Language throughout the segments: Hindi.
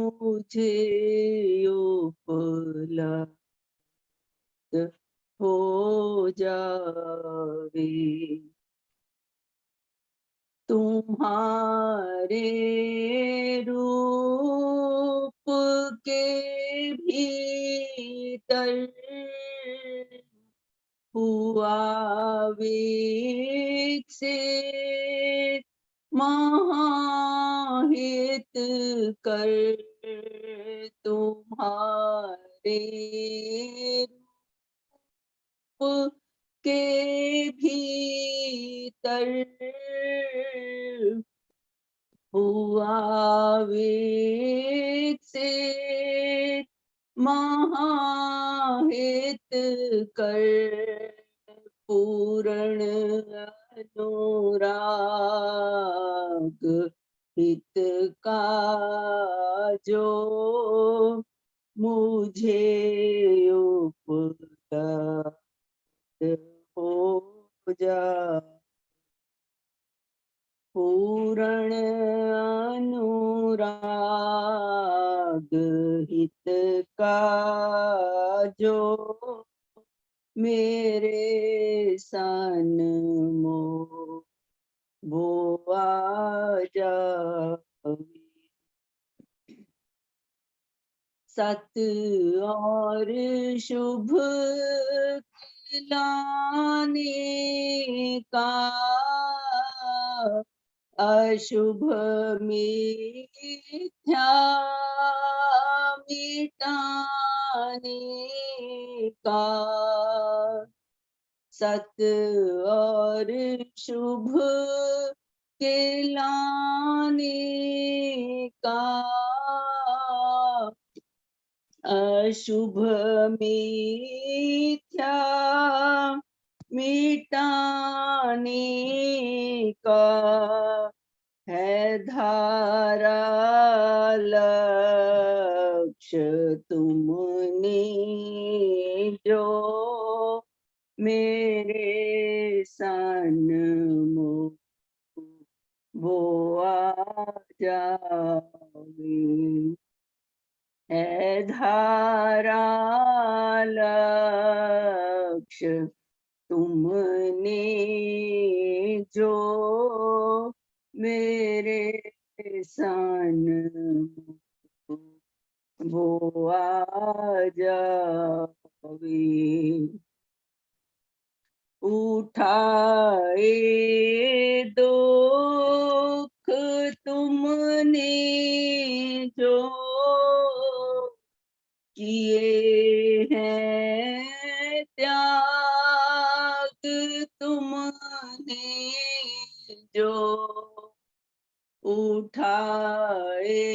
मुझे उपलब्ध हो जावे। तुम्हारे रूप के भीतर हुआ विकसित महाहित कर। तुम्हारे रूप के भीतर हुआ विकसित महाहित कर। पूर्ण अनुराग हित का जो मुझे उपलब्ध हो जा। पूर्ण अनुराग हित का जो मेरे सन्मुख वो आ जावे। सत और शुभ खिलाने का अशुभ मिथ्या मिटाने का। सत और शुभ के लाने का अशुभ मिथ्या मिटाने का है धारा लक्ष्य तुमने जो मेरे सन्मुख वो आ जावे। है धारा लक्ष्य तुमने जो मेरे सन्मुख वो आ जावे। उठाए दुख तुमने जो किए हैं त्याग तुमने जो उठाए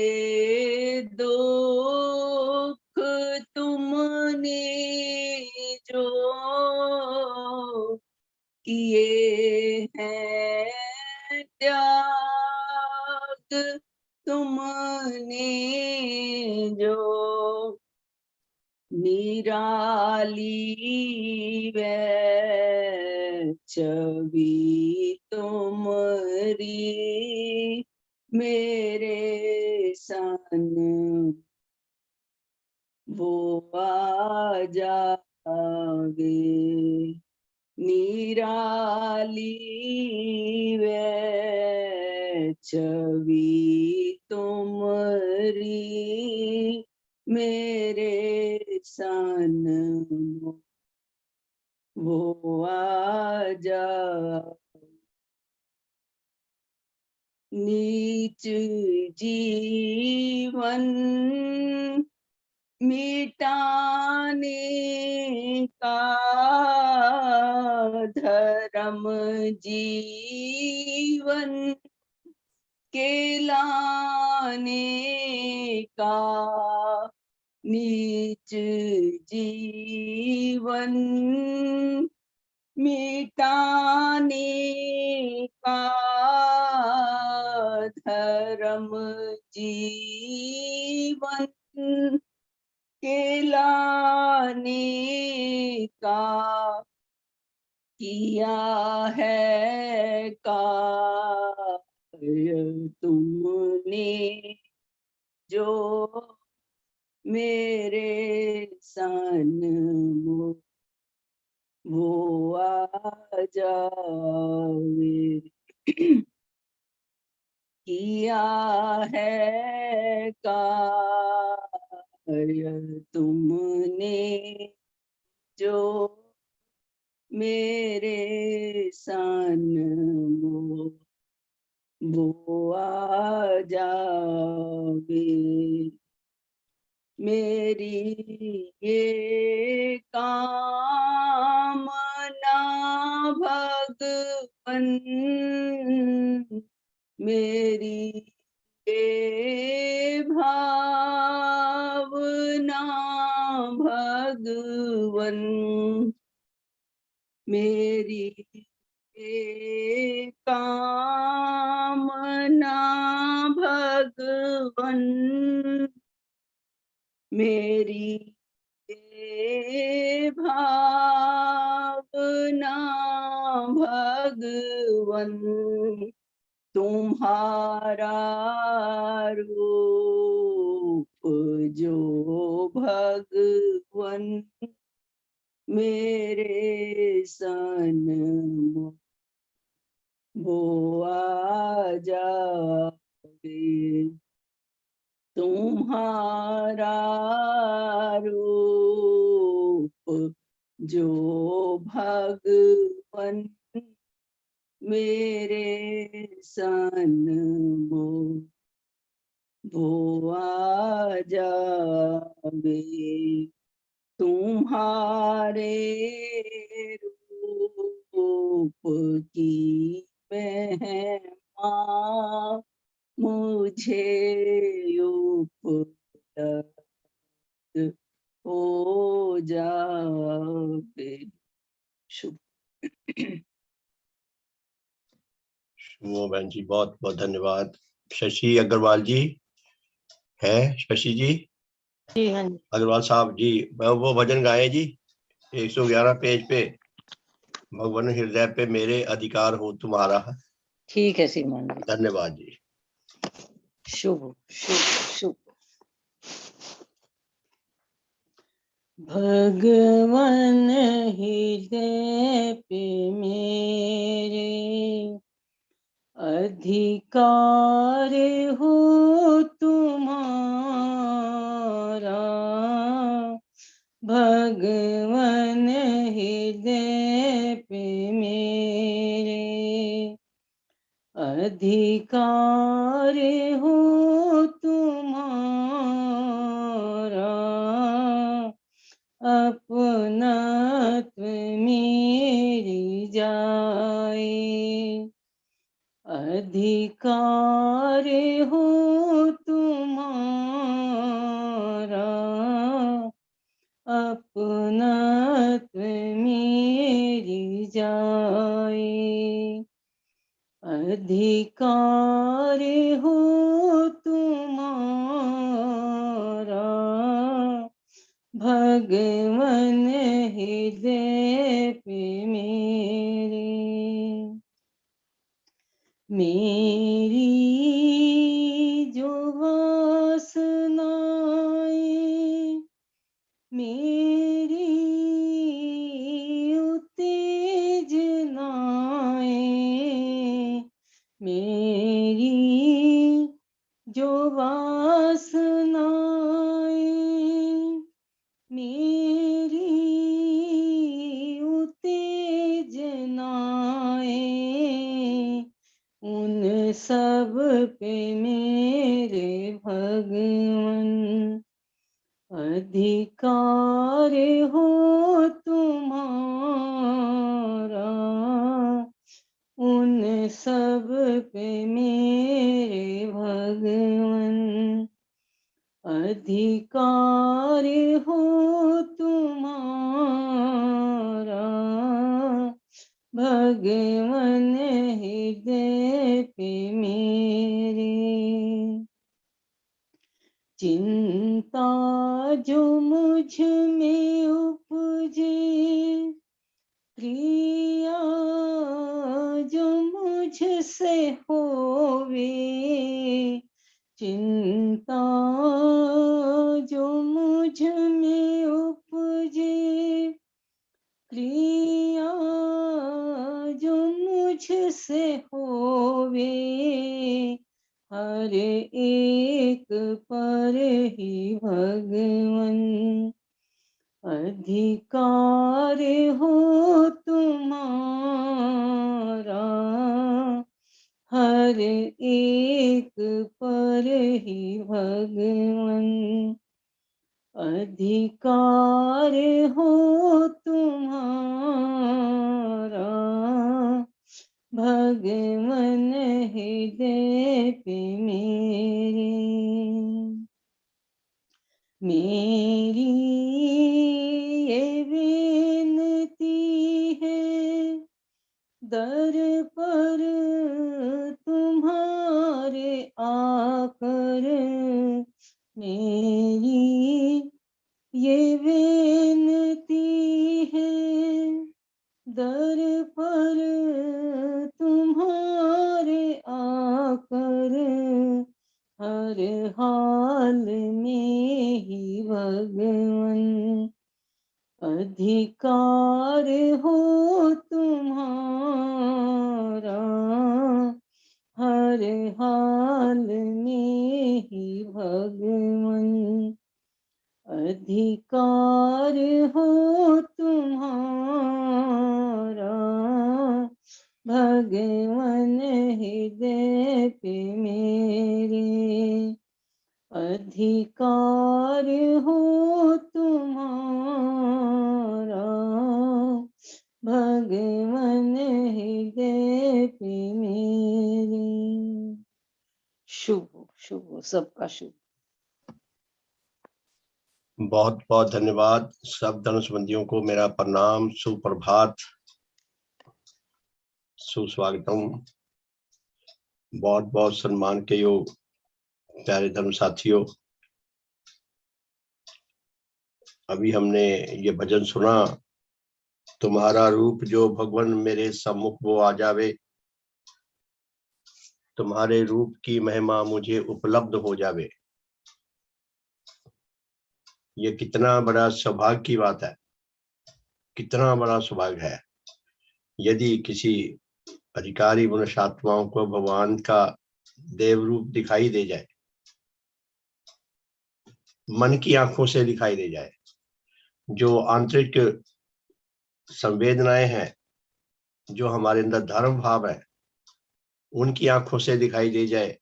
दुख तुमने जो किए हैं त्याग तुमने जो निराली वे छवि तुमरी मेरे सन वो आ जावे। निराली वे छवि तुमरी मेरे सन्मुख वो आ जा। नीच जीवन मिटाने का धर्म जीवन के लाने का। नीच जीवन मिटाने का धर्म जीवन के लाने का किया है कार्य तुमने जो मेरे सन्मुख वो आ जावे। किया है कार्य तुमने जो मेरे सन्मुख वो आ जावे। मेरी ये कामना भगवन, मेरी ये भावना भगवन, मेरी ये कामना भगवन, मेरी ये भावना भगवन, तुम्हारा रूप जो भगवन मेरे सन्मुख वो आ जावे। तुम्हारा रूप जो भगवन मेरे सन्मुख वो आ जावे। तुम्हारे रूप की महिमा मुझे उपलब्ध हो जावे। शुभ। शुभ बहन जी, बहुत बहुत धन्यवाद। शशि अग्रवाल जी है? शशि जी, जी हाँ, अग्रवाल साहब जी, वो भजन गाए जी 111 पेज पे, भगवान हृदय पे मेरे अधिकार हो तुम्हारा। ठीक है श्रीमान जी, धन्यवाद जी। शुभ शुभ शुभ। भगवान हृदय पे मेरे अधिकार हो तुम्हारा, भगवान हृदय पे मेरे अधिकार हो तुम्हारा, अपनत्व मेरी जाए, अधिकार हो तुम्हारा, अपनत्व मेरी जाए, अधिकार हो तुम्हारा, भगवन हृदय पे मेरे। मेरी जो वासनाएं मेरी उत्तेजनाएं, मेरी जो वासनाएं मेरी उत्तेजनाएं, उन सब पे मेरे भगवन अधिकार हो तुम्हारा, उन सब पे मेरे भगवन अधिकार हो तुम्हारा, भगवन हृदय पे मेरे। चिंता जो मुझ में उपजे, क्रिया जो मुझसे होवे, चिंता जो मुझ में उपजे, क्रिया जो मुझसे होवे, हर एक पर ही भगवन अधिकार हो तुम्हारा, हर एक पर ही भगवन अधिकार हो तुम्हारा, भगवन हृदय पे मेरे। मेरी ये विनती है दर पर तुम्हारे आकर, मेरी ये विनती है दर पर तुम्हारे आकर, हर हाल में ही भगवन अधिकार हो तुम्हारा, हर हाल में ही भगवन अधिकार हो तुम्हारा, भगवन हृदय पे मेरे अधिकार हो तुम्हारा, भगवन हृदय पे मेरे। शुभ शुभ, सबका शुभ। बहुत बहुत धन्यवाद। सब धनुषबंदियों को मेरा प्रणाम, सुप्रभात, सुस्वागतम। बहुत बहुत सम्मान के योग प्यारे धर्म साथियों, अभी हमने ये भजन सुना, तुम्हारा रूप जो भगवान मेरे सम्मुख वो आ जावे, तुम्हारे रूप की महिमा मुझे उपलब्ध हो जावे। ये कितना बड़ा सौभाग्य की बात है, कितना बड़ा सौभाग्य है यदि किसी अधिकारी मनुष्य आत्माओं को भगवान का देव रूप दिखाई दे जाए, मन की आंखों से दिखाई दे जाए, जो आंतरिक संवेदनाएं हैं, जो हमारे अंदर धर्म भाव है, उनकी आंखों से दिखाई दे जाए,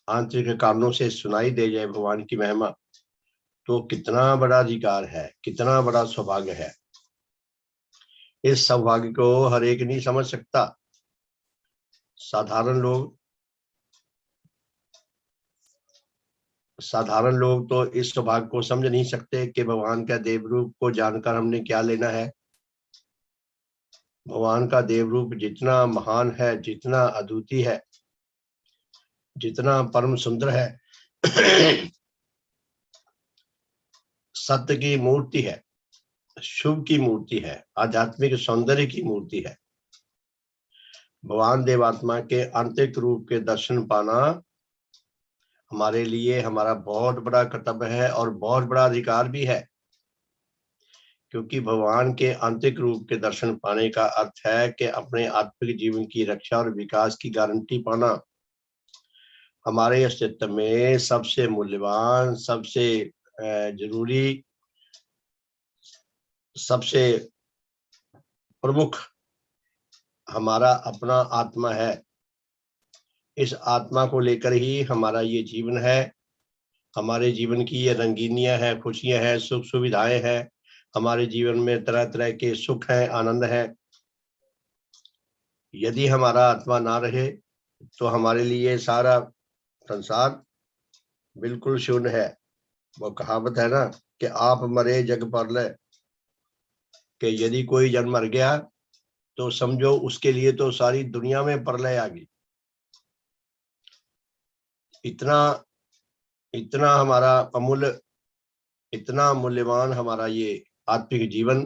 आंतरिक कानों से सुनाई दे जाए भगवान की महिमा, तो कितना बड़ा अधिकार है, कितना बड़ा सौभाग्य है। इस सौभाग्य को हर एक नहीं समझ सकता। साधारण लोग तो इस सौभाग्य को समझ नहीं सकते कि भगवान का देव रूप को जानकर हमने क्या लेना है। भगवान का देव रूप जितना महान है, जितना अद्वितीय है, जितना परम सुंदर है, सत्य की मूर्ति है, शुभ की मूर्ति है, आध्यात्मिक सौंदर्य की मूर्ति है। भगवान देवात्मा के आंतरिक रूप के दर्शन पाना हमारे लिए हमारा बहुत बड़ा कर्तव्य है और बहुत बड़ा अधिकार भी है, क्योंकि भगवान के आंतरिक रूप के दर्शन पाने का अर्थ है कि अपने आत्मिक जीवन की रक्षा और विकास की गारंटी पाना। हमारे अस्तित्व में सबसे मूल्यवान, सबसे जरूरी, सबसे प्रमुख हमारा अपना आत्मा है। इस आत्मा को लेकर ही हमारा ये जीवन है। हमारे जीवन की ये रंगीनियां हैं, खुशियां हैं, सुख सुविधाएं हैं। हमारे जीवन में तरह तरह के सुख हैं, आनंद है। यदि हमारा आत्मा ना रहे तो हमारे लिए सारा संसार बिल्कुल शून्य है। वो कहावत है ना कि आप मरे जग परलय, कि यदि कोई जन मर गया तो समझो उसके लिए तो सारी दुनिया में प्रलय आ गई। इतना हमारा अमूल्य, इतना मूल्यवान हमारा ये आत्मिक जीवन।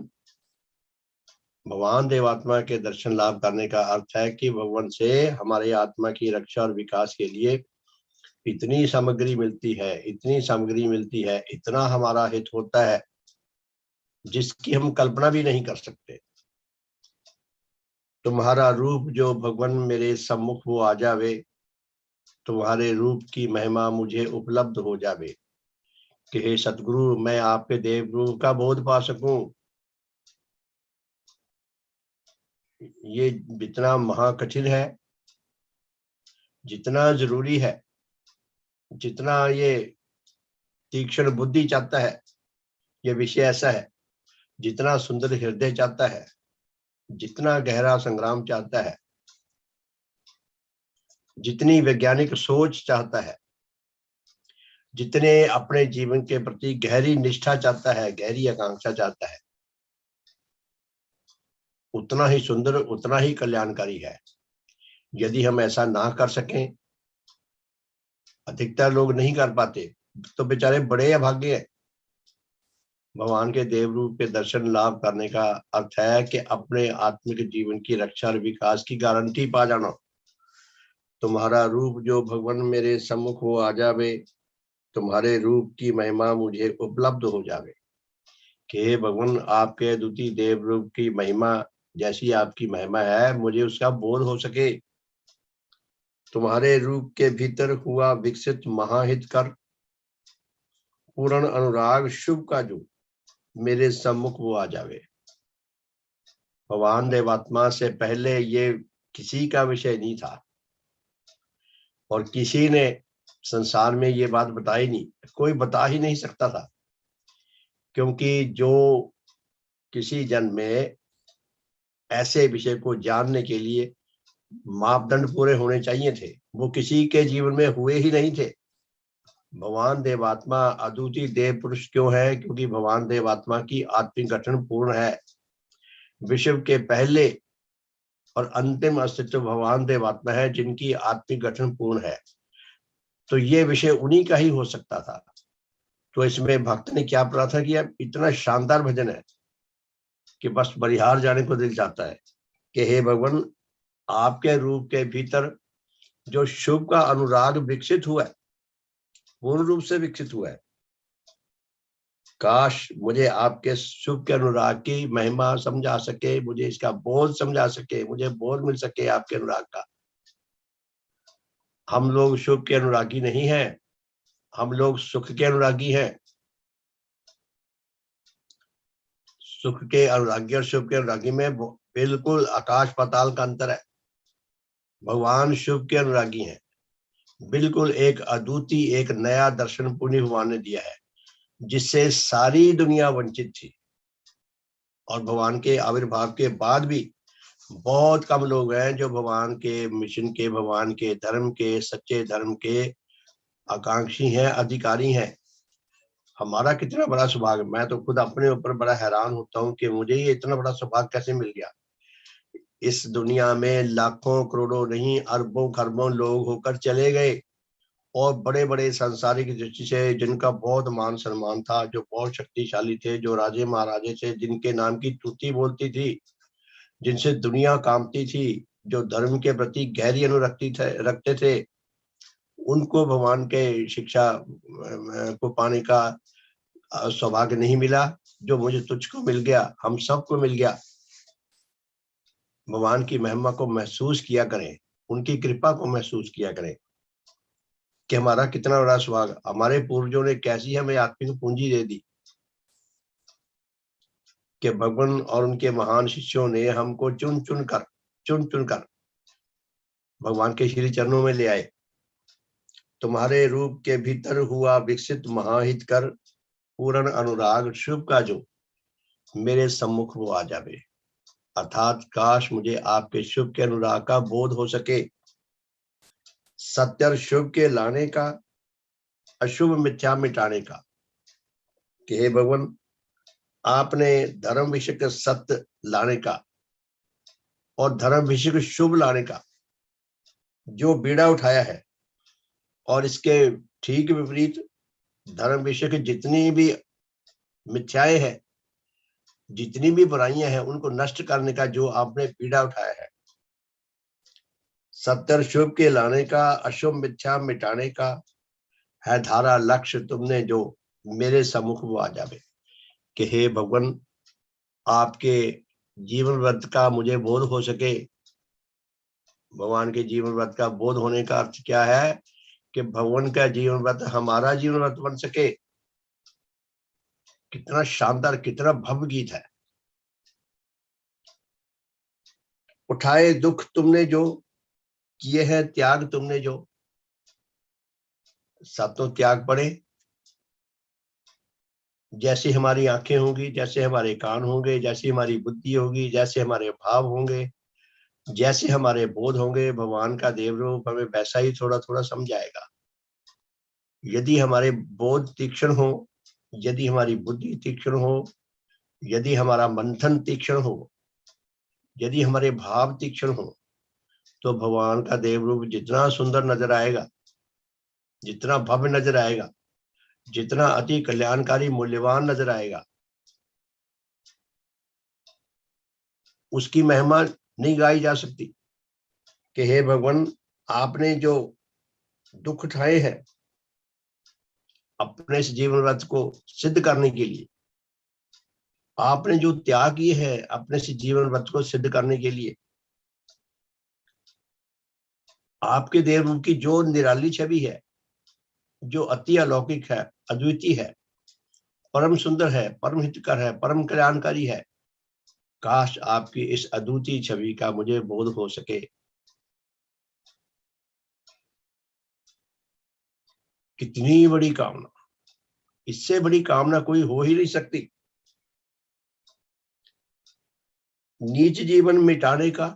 भगवान देवात्मा के दर्शन लाभ करने का अर्थ है कि भगवान से हमारे आत्मा की रक्षा और विकास के लिए इतनी सामग्री मिलती है, इतनी सामग्री मिलती है, इतना हमारा हित होता है जिसकी हम कल्पना भी नहीं कर सकते। तुम्हारा रूप जो भगवान मेरे सम्मुख वो आ जावे, तुम्हारे रूप की महिमा मुझे उपलब्ध हो जावे, कि हे सतगुरु मैं आपके देव रूप का बोध पा सकूं। ये जितना महाकठिन है, जितना जरूरी है, जितना ये तीक्ष्ण बुद्धि चाहता है, ये विषय ऐसा है, जितना सुंदर हृदय चाहता है, जितना गहरा संग्राम चाहता है, जितनी वैज्ञानिक सोच चाहता है, जितने अपने जीवन के प्रति गहरी निष्ठा चाहता है, गहरी आकांक्षा चाहता है, उतना ही सुंदर, उतना ही कल्याणकारी है। यदि हम ऐसा ना कर सकें, अधिकतर लोग नहीं कर पाते, तो बेचारे बड़े अभागे हैं। भगवान के देव रूप के दर्शन लाभ करने का अर्थ है कि अपने आत्मिक जीवन की रक्षा और विकास की गारंटी पा जाना। तुम्हारा रूप जो भगवान मेरे सम्मुख हो आ जावे, तुम्हारे रूप की महिमा मुझे उपलब्ध हो जावे, कि हे भगवान आपके द्वितीय देव रूप की महिमा जैसी आपकी महिमा है, मुझे उसका बोध हो सके। तुम्हारे रूप के भीतर हुआ विकसित महाहित कर, पूर्ण अनुराग शुभ का जो मेरे सम्मुख वो आ जावे। भगवान देवात्मा से पहले ये किसी का विषय नहीं था, और किसी ने संसार में ये बात बताई नहीं, कोई बता ही नहीं सकता था, क्योंकि जो किसी जन्म में ऐसे विषय को जानने के लिए मापदंड पूरे होने चाहिए थे, वो किसी के जीवन में हुए ही नहीं थे। भगवान देवात्मा अद्वितीय देव पुरुष क्यों है? क्योंकि भगवान देवात्मा की आत्मिक गठन पूर्ण है। विश्व के पहले और अंतिम अस्तित्व भगवान देवात्मा है, जिनकी आत्मिक गठन पूर्ण है। तो ये विषय उन्हीं का ही हो सकता था। तो इसमें भक्त ने क्या प्रार्थना किया? इतना शानदार भजन है कि बस बलिहार जाने को दिल चाहता है कि हे भगवान आपके रूप के भीतर जो शुभ का अनुराग विकसित हुआ है, पूर्ण रूप से विकसित हुआ है, काश मुझे आपके शुभ के अनुराग की महिमा समझा सके, मुझे इसका बोध समझा सके, मुझे बोध मिल सके आपके अनुराग का। हम लोग शुभ के अनुरागी नहीं हैं, हम लोग सुख के अनुरागी हैं। सुख के अनुरागी और शुभ के अनुरागी में बिल्कुल आकाश पाताल का अंतर है। भगवान शुभ के अनुरागी हैं, बिल्कुल एक अद्वितीय, एक नया दर्शन पुण्य भगवान ने दिया है, जिससे सारी दुनिया वंचित थी। और भगवान के आविर्भाव के बाद भी बहुत कम लोग हैं जो भगवान के मिशन के, भगवान के धर्म के, सच्चे धर्म के आकांक्षी हैं, अधिकारी हैं। हमारा कितना बड़ा सौभाग्य। मैं तो खुद अपने ऊपर बड़ा हैरान होता हूँ कि मुझे ये इतना बड़ा सौभाग्य कैसे मिल गया। इस दुनिया में लाखों करोड़ों नहीं, अरबों खरबों लोग होकर चले गए, और बड़े बड़े सांसारिक दृष्टि से जिनका बहुत मान सम्मान था, जो बहुत शक्तिशाली थे, जो राजे महाराजे थे, जिनके नाम की तूती बोलती थी, जिनसे दुनिया कांपती थी, जो धर्म के प्रति गहरी अनुरक्ति रखते थे, उनको भगवान के शिक्षा को पाने का सौभाग्य नहीं मिला। जो मुझे तुझको मिल गया, हम सबको मिल गया। भगवान की महिमा को महसूस किया करें, उनकी कृपा को महसूस किया करें कि हमारा कितना बड़ा सौभाग्य। हमारे पूर्वजों ने कैसी हमें आत्मिक पूंजी दे दी कि भगवान और उनके महान शिष्यों ने हमको चुन चुन कर भगवान के श्री चरणों में ले आए। तुम्हारे रूप के भीतर हुआ विकसित महाहित कर, पूर्ण अनुराग शुभ का जो मेरे सम्मुख वो आ जावे। अर्थात काश मुझे आपके शुभ के अनुराग का बोध हो सके, सत्य और शुभ के लाने का, अशुभ मिथ्या मिटाने का। कि हे भगवान आपने धर्म विषय के सत्य लाने का और धर्म विषय के शुभ लाने का जो बीड़ा उठाया है, और इसके ठीक विपरीत धर्म विषय की जितनी भी मिथ्याएं हैं, जितनी भी बुराइयां हैं, उनको नष्ट करने का जो आपने पीड़ा उठाया है, सत्य शुभ के लाने का, अशुभ मिथ्या मिटाने का, है धारा लक्ष्य तुमने जो मेरे सम्मुख वो आ जावे। कि हे भगवान, आपके जीवन व्रत का मुझे बोध हो सके। भगवान के जीवन व्रत का बोध होने का अर्थ क्या है? कि भगवान का जीवन व्रत हमारा जीवन व्रत बन सके। कितना शानदार, कितना भव्य गीत है। उठाए दुख तुमने जो, किए हैं त्याग तुमने जो। सातों त्याग पड़े। जैसे हमारी आंखें होंगी, जैसे हमारे कान होंगे, जैसी हमारी बुद्धि होगी, जैसे हमारे भाव होंगे, जैसे हमारे बोध होंगे, भगवान का देव रूप हमें वैसा ही थोड़ा थोड़ा समझाएगा। यदि हमारे बोध तीक्ष्ण हो, यदि हमारी बुद्धि तीक्ष्ण हो, यदि हमारा मंथन तीक्ष्ण हो, यदि हमारे भाव तीक्ष्ण हो, तो भगवान का देव रूप जितना सुंदर नजर आएगा, जितना भव्य नजर आएगा, जितना अति कल्याणकारी मूल्यवान नजर आएगा, उसकी महिमा नहीं गाई जा सकती। कि हे भगवान, आपने जो दुख उठाए हैं अपने इस जीवन व्रत को सिद्ध करने के लिए, आपने जो त्याग किए हैं अपने इस जीवन व्रत को सिद्ध करने के लिए, आपके देव रूप की जो निराली छवि है, जो अति अलौकिक है, अद्वितीय है, परम सुंदर है, परम हितकर है, परम कल्याणकारी है, काश आपकी इस अद्वितीय छवि का मुझे बोध हो सके। कितनी बड़ी कामना, इससे बड़ी कामना कोई हो ही नहीं सकती। नीच जीवन मिटाने का,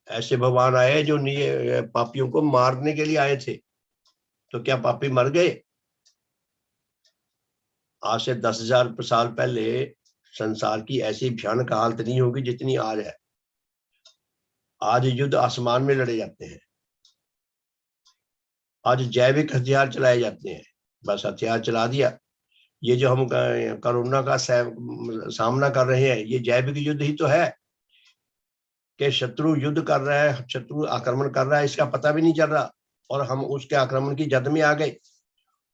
ऐसे भगवान आए जो पापियों को मारने के लिए आए थे, तो क्या पापी मर गए? आज से 10,000 साल पहले संसार की ऐसी भयानक हालत नहीं होगी जितनी आज है। आज युद्ध आसमान में लड़े जाते हैं, आज जैविक हथियार चलाए जाते हैं। बस हथियार चला दिया। ये जो हम कोरोना का सामना कर रहे हैं, ये जैविक युद्ध ही तो है। कि शत्रु युद्ध कर रहा है, शत्रु आक्रमण कर रहा है, इसका पता भी नहीं चल रहा, और हम उसके आक्रमण की जद में आ गए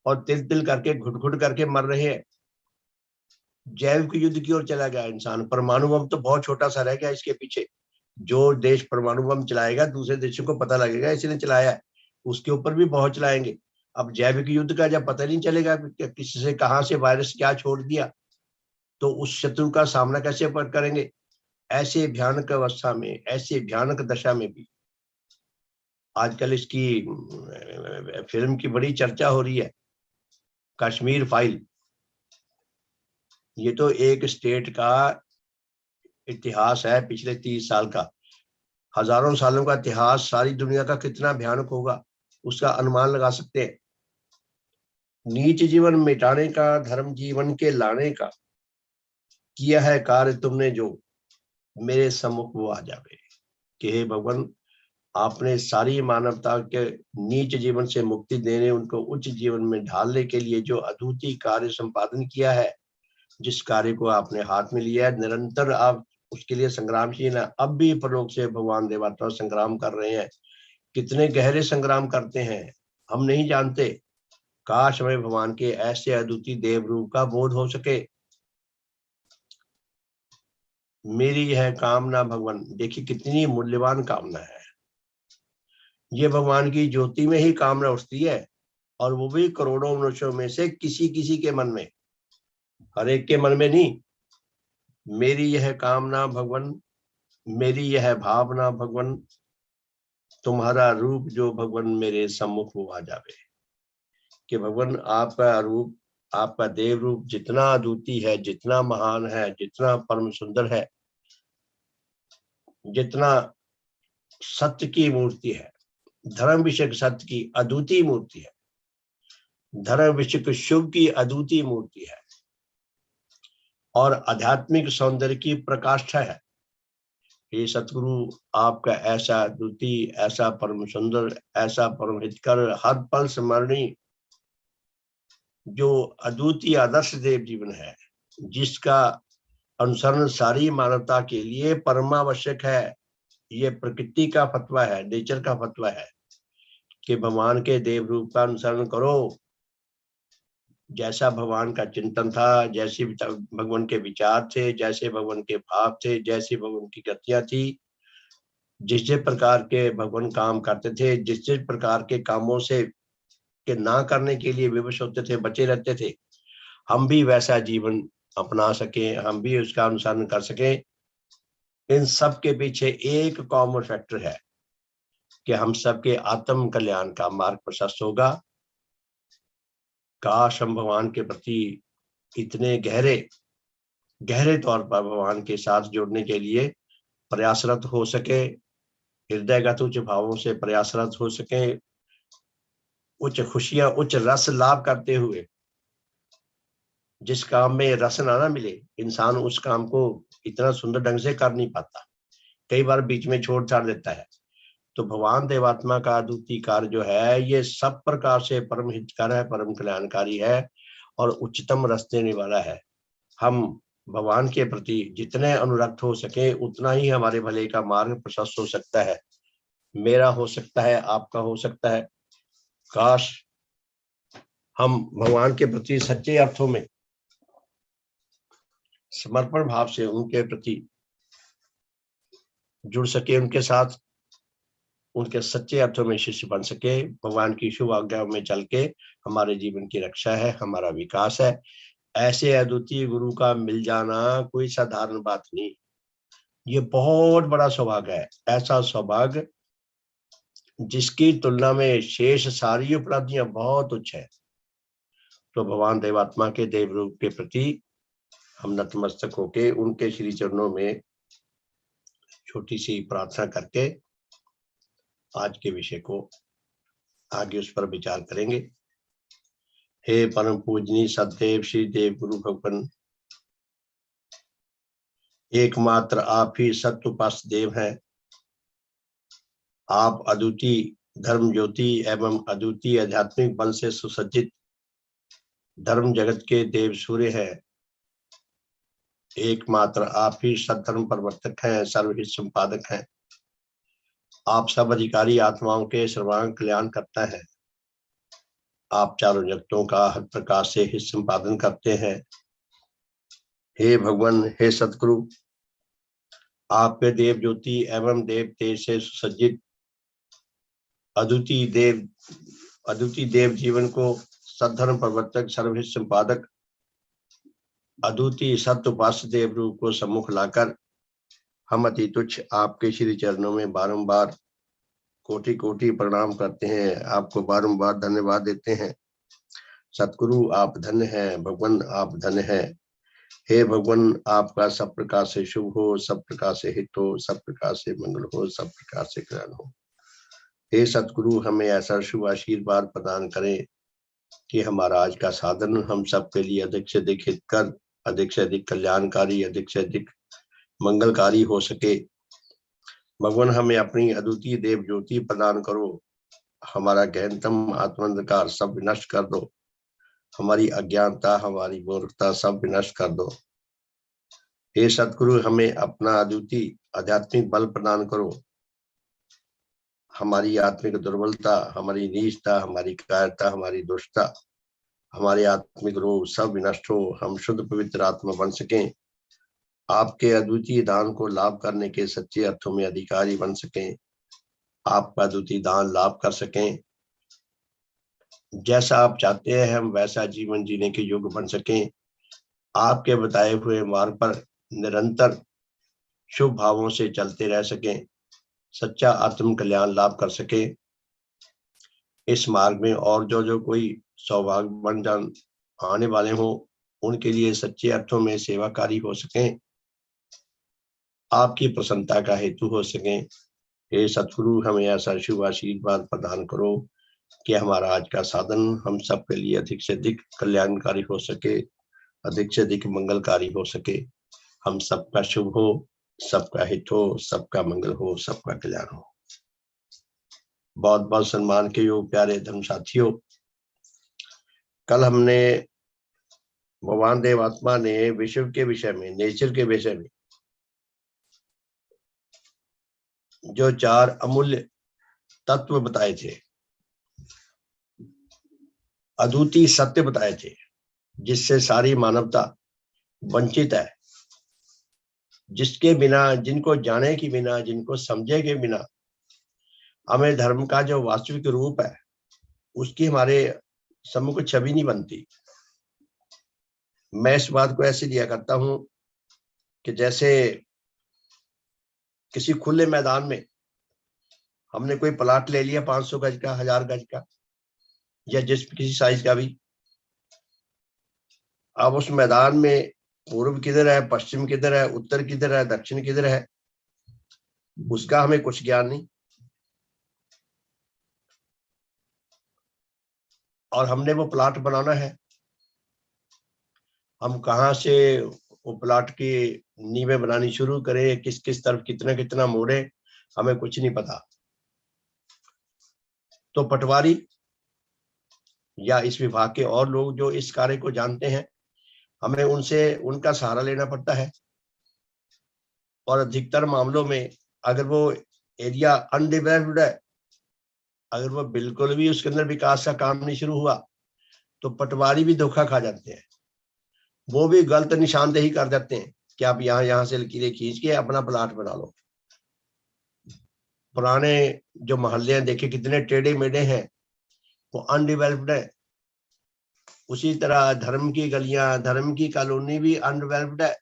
और तिल तिल करके, घुट घुट करके मर रहे हैं। जैविक युद्ध की ओर चला गया इंसान। परमाणु बम तो बहुत छोटा सा रह गया इसके पीछे। जो देश परमाणु बम चलाएगा, दूसरे देशों को पता लगेगा इसने चलाया है, उसके ऊपर भी बहुत चलाएंगे। अब जैविक युद्ध का जब पता नहीं चलेगा कि किसी से कहां से वायरस क्या छोड़ दिया, तो उस शत्रु का सामना कैसे करेंगे? ऐसे भयानक अवस्था में, ऐसे भयानक दशा में भी आजकल इसकी फिल्म की बड़ी चर्चा हो रही है, कश्मीर फाइल। ये तो एक स्टेट का इतिहास है पिछले 30 साल का। हजारों सालों का इतिहास, सारी दुनिया का कितना भयानक होगा उसका अनुमान लगा सकते हैं। नीच जीवन मिटाने का, धर्म जीवन के लाने का, किया है कार्य तुमने जो मेरे सम्मुख वो आ जावे। कि हे भगवान, आपने सारी मानवता के नीच जीवन से मुक्ति देने, उनको उच्च जीवन में ढालने के लिए जो अद्वितीय कार्य संपादन किया है, जिस कार्य को आपने हाथ में लिया है, निरंतर आप उसके लिए संग्रामशील है। अब भी परलोक से भगवान देवता संग्राम कर रहे हैं। कितने गहरे संग्राम करते हैं हम नहीं जानते। काश हमें भगवान के ऐसे अद्वितीय देव रूप का बोध हो सके। मेरी यह कामना भगवान, देखिए कितनी मूल्यवान कामना है। ये भगवान की ज्योति में ही कामना उठती है, और वो भी करोड़ों मनुष्यों में से किसी किसी के मन में, हर एक के मन में नहीं। मेरी यह कामना भगवान, मेरी यह भावना भगवान, तुम्हारा रूप जो भगवान मेरे सम्मुख हो आ जावे। कि भगवान आपका रूप, आपका देव रूप जितना अद्वितीय है, जितना महान है, जितना परम सुंदर है, जितना सत्य की मूर्ति है, धर्म विषयक सत्य की अद्वितीय मूर्ति है, धर्म विषयक शुभ की अद्वितीय मूर्ति है, और आध्यात्मिक सौंदर्य की प्रकाष्ठा है। ये सतगुरु आपका ऐसा अद्वितीय, ऐसा परम सुंदर, ऐसा परम हितकर, हर पल स्मरणीय, जो अद्वितीय आदर्श देव जीवन है, जिसका अनुसरण सारी मानवता के लिए परमावश्यक है। ये प्रकृति का फतवा है, नेचर का फतवा है कि भगवान के देव रूप का अनुसरण करो। जैसा भगवान का चिंतन था, जैसे भगवान के विचार थे, जैसे भगवान के भाव थे, जैसे भगवान की गतियां थी, जिस जिस प्रकार के भगवान काम करते थे, जिस जिस प्रकार के कामों से के ना करने के लिए विवश होते थे, बचे रहते थे, हम भी वैसा जीवन अपना सके, हम भी उसका अनुसरण कर सके। इन सब के पीछे एक कॉमन फैक्टर है कि हम सबके आत्म कल्याण का मार्ग प्रशस्त होगा। काश हम भगवान के प्रति इतने गहरे तौर पर भगवान के साथ जुड़ने के लिए प्रयासरत हो सके, हृदयगत उच्च भावों से प्रयासरत हो सके, उच्च खुशियां, उच्च रस लाभ करते हुए। जिस काम में रस ना मिले, इंसान उस काम को इतना सुंदर ढंग से कर नहीं पाता, कई बार बीच में छोड़ छाड़ देता है। तो भगवान देवात्मा का अद्वितीय कार्य जो है, ये सब प्रकार से परम हितकर है, परम कल्याणकारी है और उच्चतम रस देने वाला है। हम भगवान के प्रति जितने अनुरक्त हो सके, उतना ही हमारे भले का मार्ग प्रशस्त हो सकता है। मेरा हो सकता है, आपका हो सकता है। काश हम भगवान के प्रति सच्चे अर्थों में समर्पण भाव से उनके प्रति जुड़ सके, उनके साथ उनके सच्चे अर्थों में शिष्य बन सके। भगवान की शुभ आज्ञाओं में चल के हमारे जीवन की रक्षा है, हमारा विकास है। ऐसे अद्वितीय गुरु का मिल जाना कोई साधारण बात नहीं, ये बहुत बड़ा सौभाग्य है। ऐसा सौभाग्य जिसकी तुलना में शेष सारी उपलब्धियां बहुत उच्च है। तो भगवान देवात्मा के देव रूप के प्रति हम नतमस्तक होके उनके श्री चरणों में छोटी सी प्रार्थना करके आज के विषय को आगे उस पर विचार करेंगे। हे परम पूजनीय सदैव श्री देव गुरु भगवान, एकमात्र आप ही सत्योपास्य देव हैं। आप अद्वितीय धर्म ज्योति एवं अद्वितीय आध्यात्मिक बल से सुसज्जित धर्म जगत के देव सूर्य हैं। एकमात्र आप ही सद्धर्म प्रवर्तक हैं, सर्वहित संपादक हैं। आप सब अधिकारी आत्माओं के सर्वांग कल्याण करता है। आप चारों जगतों का हर प्रकार से हित संपादन करते हैं। हे भगवान, हे सतगुरु, आपके देव ज्योति एवं देव तेज से सुसज्जित अद्वितीय देव जीवन को सद्धर्म प्रवर्तक, सर्वहित संपादक, अद्वितीय सत्य उपास्य देव रूप को सम्मुख लाकर हम अति तुच्छ आपके श्री चरणों में बारंबार कोटि कोटि प्रणाम करते हैं, आपको बारंबार धन्यवाद देते हैं। सतगुरु आप धन्य हैं, भगवान आप धन्य हैं। हे भगवान, आपका सब प्रकार से शुभ हो, सब प्रकार से हित हो, सब प्रकार से मंगल हो, सब प्रकार से कल्याण हो। हे सतगुरु, हमें ऐसा शुभ आशीर्वाद प्रदान करें कि हमारा आज का साधन हम सबके लिए अधिक से अधिक हितकर, अधिक से अधिक कल्याणकारी, अधिक से अधिक मंगलकारी हो सके। भगवान, हमें अपनी अद्वितीय देव ज्योति प्रदान करो। हमारा गहनतम आत्मअंधकार सब विनष्ट कर दो। हमारी अज्ञानता, हमारी मूर्खता सब विनष्ट कर दो। हे सतगुरु, हमें अपना अद्वितीय आध्यात्मिक बल प्रदान करो। हमारी आत्मिक दुर्बलता, हमारी नीचता, हमारी कायरता, हमारी दुष्टता, हमारे आत्मिक रोग सब विनष्ट हो। हम शुद्ध पवित्र आत्मा बन सकें, आपके अद्वितीय दान को लाभ करने के सच्चे अर्थों में अधिकारी बन सकें, आपका अद्वितीय दान लाभ कर सकें। जैसा आप चाहते हैं हम वैसा जीवन जीने के योग्य बन सकें। आपके बताए हुए मार्ग पर निरंतर शुभ भावों से चलते रह सकें, सच्चा आत्म कल्याण लाभ कर सके। इस मार्ग में और जो कोई सौभाग्य बन जान आने वाले हो, उनके लिए सच्चे अर्थों में सेवाकारी हो सकें, आपकी प्रसन्नता का हेतु हो सकें। हे सतगुरु, हमें ऐसा शुभ आशीर्वाद प्रदान करो कि हमारा आज का साधन हम सबके लिए अधिक से अधिक कल्याणकारी हो सके, अधिक से अधिक मंगलकारी हो सके। हम सबका शुभ हो, सबका हित हो, सबका मंगल हो, सबका कल्याण हो। बहुत बहुत सम्मान के योग प्यारे धर्म साथियों, कल हमने भगवान देवात्मा ने विश्व के विषय में, नेचर के विषय में जो 4 अमूल्य तत्व बताए थे, अद्वितीय सत्य बताए थे, जिससे सारी मानवता वंचित है, जिसके बिना, जिनको जाने के बिना, जिनको समझे के बिना हमें धर्म का जो वास्तविक रूप है उसकी हमारे सम्मुख छवि नहीं बनती। मैं इस बात को ऐसे लिया करता हूं कि जैसे किसी खुले मैदान में हमने कोई प्लाट ले लिया 500 गज का, 1000 गज का, या जिस किसी साइज का भी। अब उस मैदान में पूर्व किधर है, पश्चिम किधर है, उत्तर किधर है, दक्षिण किधर है, उसका हमें कुछ ज्ञान नहीं। और हमने वो प्लाट बनाना है, हम कहाँ से वो प्लाट की नींवें बनानी शुरू करें, किस किस तरफ कितना कितना मोड़े, हमें कुछ नहीं पता। तो पटवारी या इस विभाग के और लोग जो इस कार्य को जानते हैं, हमें उनसे उनका सहारा लेना पड़ता है। और अधिकतर मामलों में अगर वो एरिया अनडेवलप्ड है, अगर वो बिल्कुल भी उसके अंदर विकास का काम नहीं शुरू हुआ, तो पटवारी भी धोखा खा जाते हैं। वो भी गलत निशानदेही कर देते हैं कि आप यहाँ से लकीरें खींच के अपना प्लाट बना लो। पुराने जो मोहल्ले हैं देखे कितने टेढ़े मेढ़े हैं, वो अनडेवलप्ड है। उसी तरह धर्म की गलियां, धर्म की कॉलोनी भी अनडेवलप्ड है।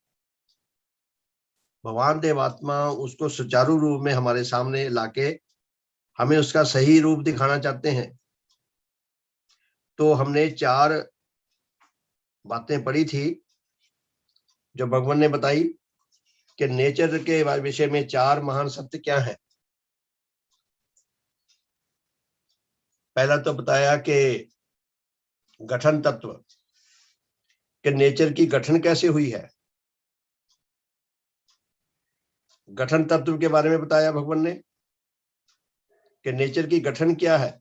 भगवान देवात्मा उसको सुचारू रूप में हमारे सामने लाके हमें उसका सही रूप दिखाना चाहते हैं। तो हमने 4 बातें पढ़ी थी जो भगवान ने बताई कि नेचर के विषय में 4 महान सत्य क्या है। पहला तो बताया कि गठन तत्व, कि नेचर की गठन कैसे हुई है। गठन तत्व के बारे में बताया भगवान ने कि नेचर की गठन क्या है।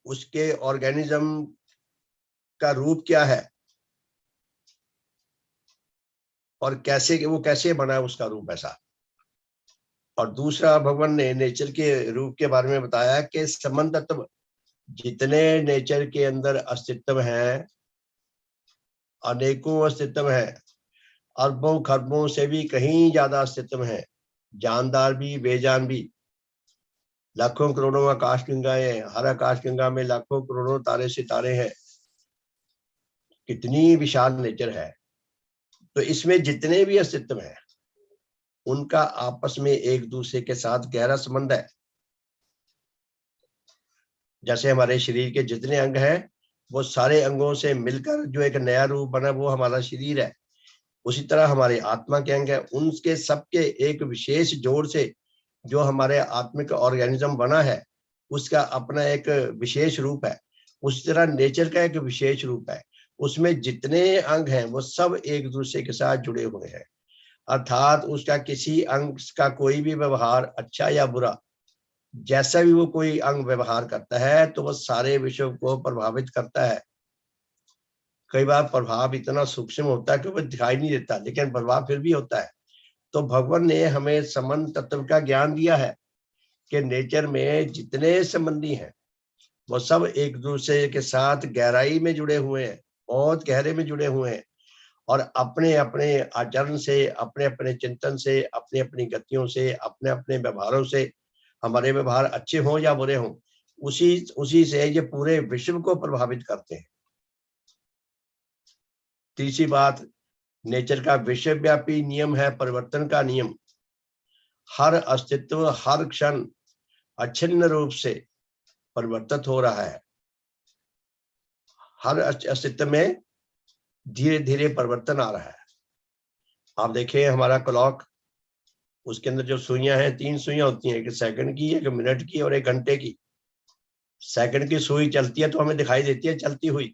उसके ऑर्गेनिज्म का रूप क्या है और कैसे वो कैसे बना है उसका रूप ऐसा। और दूसरा भगवान ने नेचर के रूप के बारे में बताया कि संबंध तत्व, जितने नेचर के अंदर अस्तित्व है, अनेकों अस्तित्व है, अरबों खरबों से भी कहीं ज्यादा अस्तित्व है, जानदार भी बेजान भी। लाखों करोड़ों आकाश गंगाएं, हर आकाश गंगा में लाखों करोड़ों तारे सितारे हैं। कितनी विशाल नेचर है। तो इसमें जितने भी अस्तित्व हैं उनका आपस में एक दूसरे के साथ गहरा संबंध है। जैसे हमारे शरीर के जितने अंग हैं वो सारे अंगों से मिलकर जो एक नया रूप बना वो हमारा शरीर है। उसी तरह हमारे आत्मा के अंग है, उनके सबके एक विशेष जोड़ से जो हमारे आत्मिक ऑर्गेनिज्म बना है उसका अपना एक विशेष रूप है। उसी तरह नेचर का एक विशेष रूप है, उसमें जितने अंग हैं वो सब एक दूसरे के साथ जुड़े हुए हैं। अर्थात उसका किसी अंग का कोई भी व्यवहार, अच्छा या बुरा, जैसा भी वो कोई अंग व्यवहार करता है तो वो सारे विश्व को प्रभावित करता है। कई बार प्रभाव इतना सूक्ष्म होता है कि वो दिखाई नहीं देता, लेकिन प्रभाव फिर भी होता है। तो भगवान ने हमें संबंध तत्व का ज्ञान दिया है कि नेचर में जितने संबंधी हैं वो सब एक दूसरे के साथ गहराई में जुड़े हुए हैं, बहुत गहरे में जुड़े हुए हैं। और अपने अपने आचरण से, अपने अपने चिंतन से, अपनी अपनी गतियों से, अपने अपने व्यवहारों से, हमारे व्यवहार अच्छे हों या बुरे हों, उसी से ये पूरे विश्व को प्रभावित करते हैं। तीसरी बात, नेचर का विश्वव्यापी नियम है परिवर्तन का नियम। हर अस्तित्व हर क्षण अछिन्न रूप से परिवर्तित हो रहा है। हर अस्तित्व में धीरे धीरे परिवर्तन आ रहा है। आप देखिए हमारा क्लॉक, उसके अंदर जो सुइयां हैं, 3 सुइयां होती हैं, एक सेकंड की, एक मिनट की और एक घंटे की। सेकंड की सुई चलती है तो हमें दिखाई देती है चलती हुई,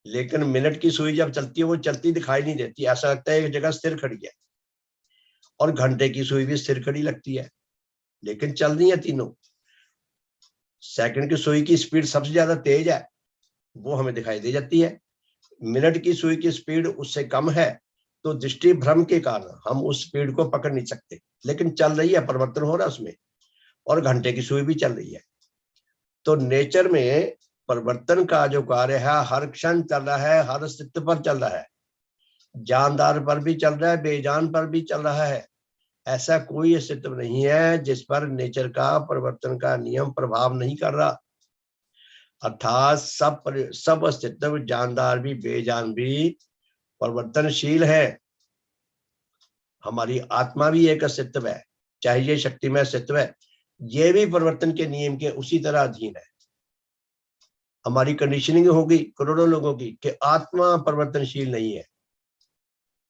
लेकिन मिनट की सुई जब चलती है वो चलती दिखाई नहीं देती, ऐसा लगता है एक जगह स्थिर खड़ी है। और घंटे की सुई भी स्थिर खड़ी लगती है, लेकिन चल रही है तीनों। सेकंड की सुई की स्पीड सबसे ज्यादा तेज है, वो हमें दिखाई दे जाती है। मिनट की सुई की स्पीड उससे कम है, तो दृष्टि भ्रम के कारण हम उस स्पीड को पकड़ नहीं सकते, लेकिन चल रही है, परिवर्तन हो रहा है उसमें, और घंटे की सुई भी चल रही है। तो नेचर में परिवर्तन का जो कार्य है हर क्षण चल रहा है, हर अस्तित्व पर चल रहा है, जानदार पर भी चल रहा है, बेजान पर भी चल रहा है। ऐसा कोई अस्तित्व नहीं है जिस पर नेचर का परिवर्तन का नियम प्रभाव नहीं कर रहा। अर्थात सब अस्तित्व, जानदार भी बेजान भी, परिवर्तनशील है। हमारी आत्मा भी एक अस्तित्व है, चाहे ये शक्तिमय अस्तित्व है, ये भी परिवर्तन के नियम के उसी तरह अधीन है। हमारी कंडीशनिंग होगी करोड़ों लोगों की कि आत्मा परिवर्तनशील नहीं है।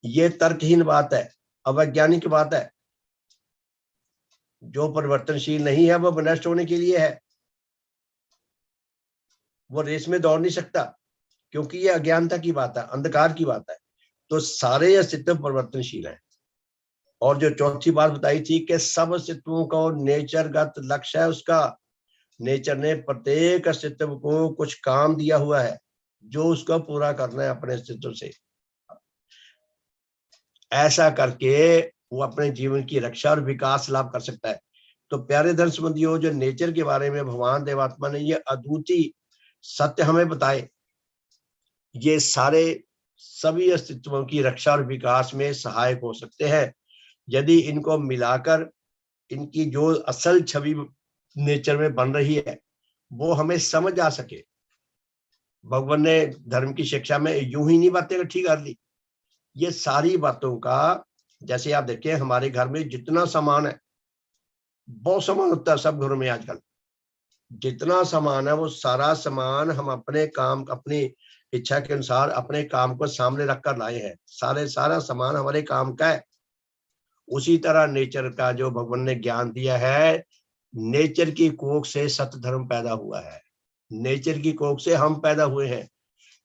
ये तर्कहीन बात है, अवैज्ञानिक बात है। जो परिवर्तनशील नहीं है वो नष्ट होने के लिए है, वो रेस में दौड़ नहीं सकता, क्योंकि ये अज्ञानता की बात है, अंधकार की बात है। तो सारे अस्तित्व परिवर्तनशील हैं। और जो चौथी बात बताई थी कि सब अस्तित्वों का नेचरगत लक्ष्य है उसका, नेचर ने प्रत्येक अस्तित्व को कुछ काम दिया हुआ है जो उसको पूरा करना है अपने अस्तित्व से। ऐसा करके वो अपने जीवन की रक्षा और विकास लाभ कर सकता है। तो प्यारे धर्म संबंधियों, जो नेचर के बारे में भगवान देवात्मा ने ये अद्वितीय सत्य हमें बताए, ये सारे सभी अस्तित्वों की रक्षा और विकास में सहायक हो सकते हैं यदि इनको मिलाकर इनकी जो असल छवि नेचर में बन रही है वो हमें समझ आ सके। भगवान ने धर्म की शिक्षा में यूं ही नहीं बातें इकट्ठी कर ली, ये सारी बातों का, जैसे आप देखिए हमारे घर में जितना सामान है, बहुत सामान होता है सब घरों में आजकल, जितना सामान है वो सारा सामान हम अपने काम, अपनी इच्छा के अनुसार अपने काम को सामने रखकर लाए हैं। सारा सामान हमारे काम का है। उसी तरह नेचर का जो भगवान ने ज्ञान दिया है, नेचर की कोख से सत्य धर्म पैदा हुआ है, नेचर की कोख से हम पैदा हुए हैं।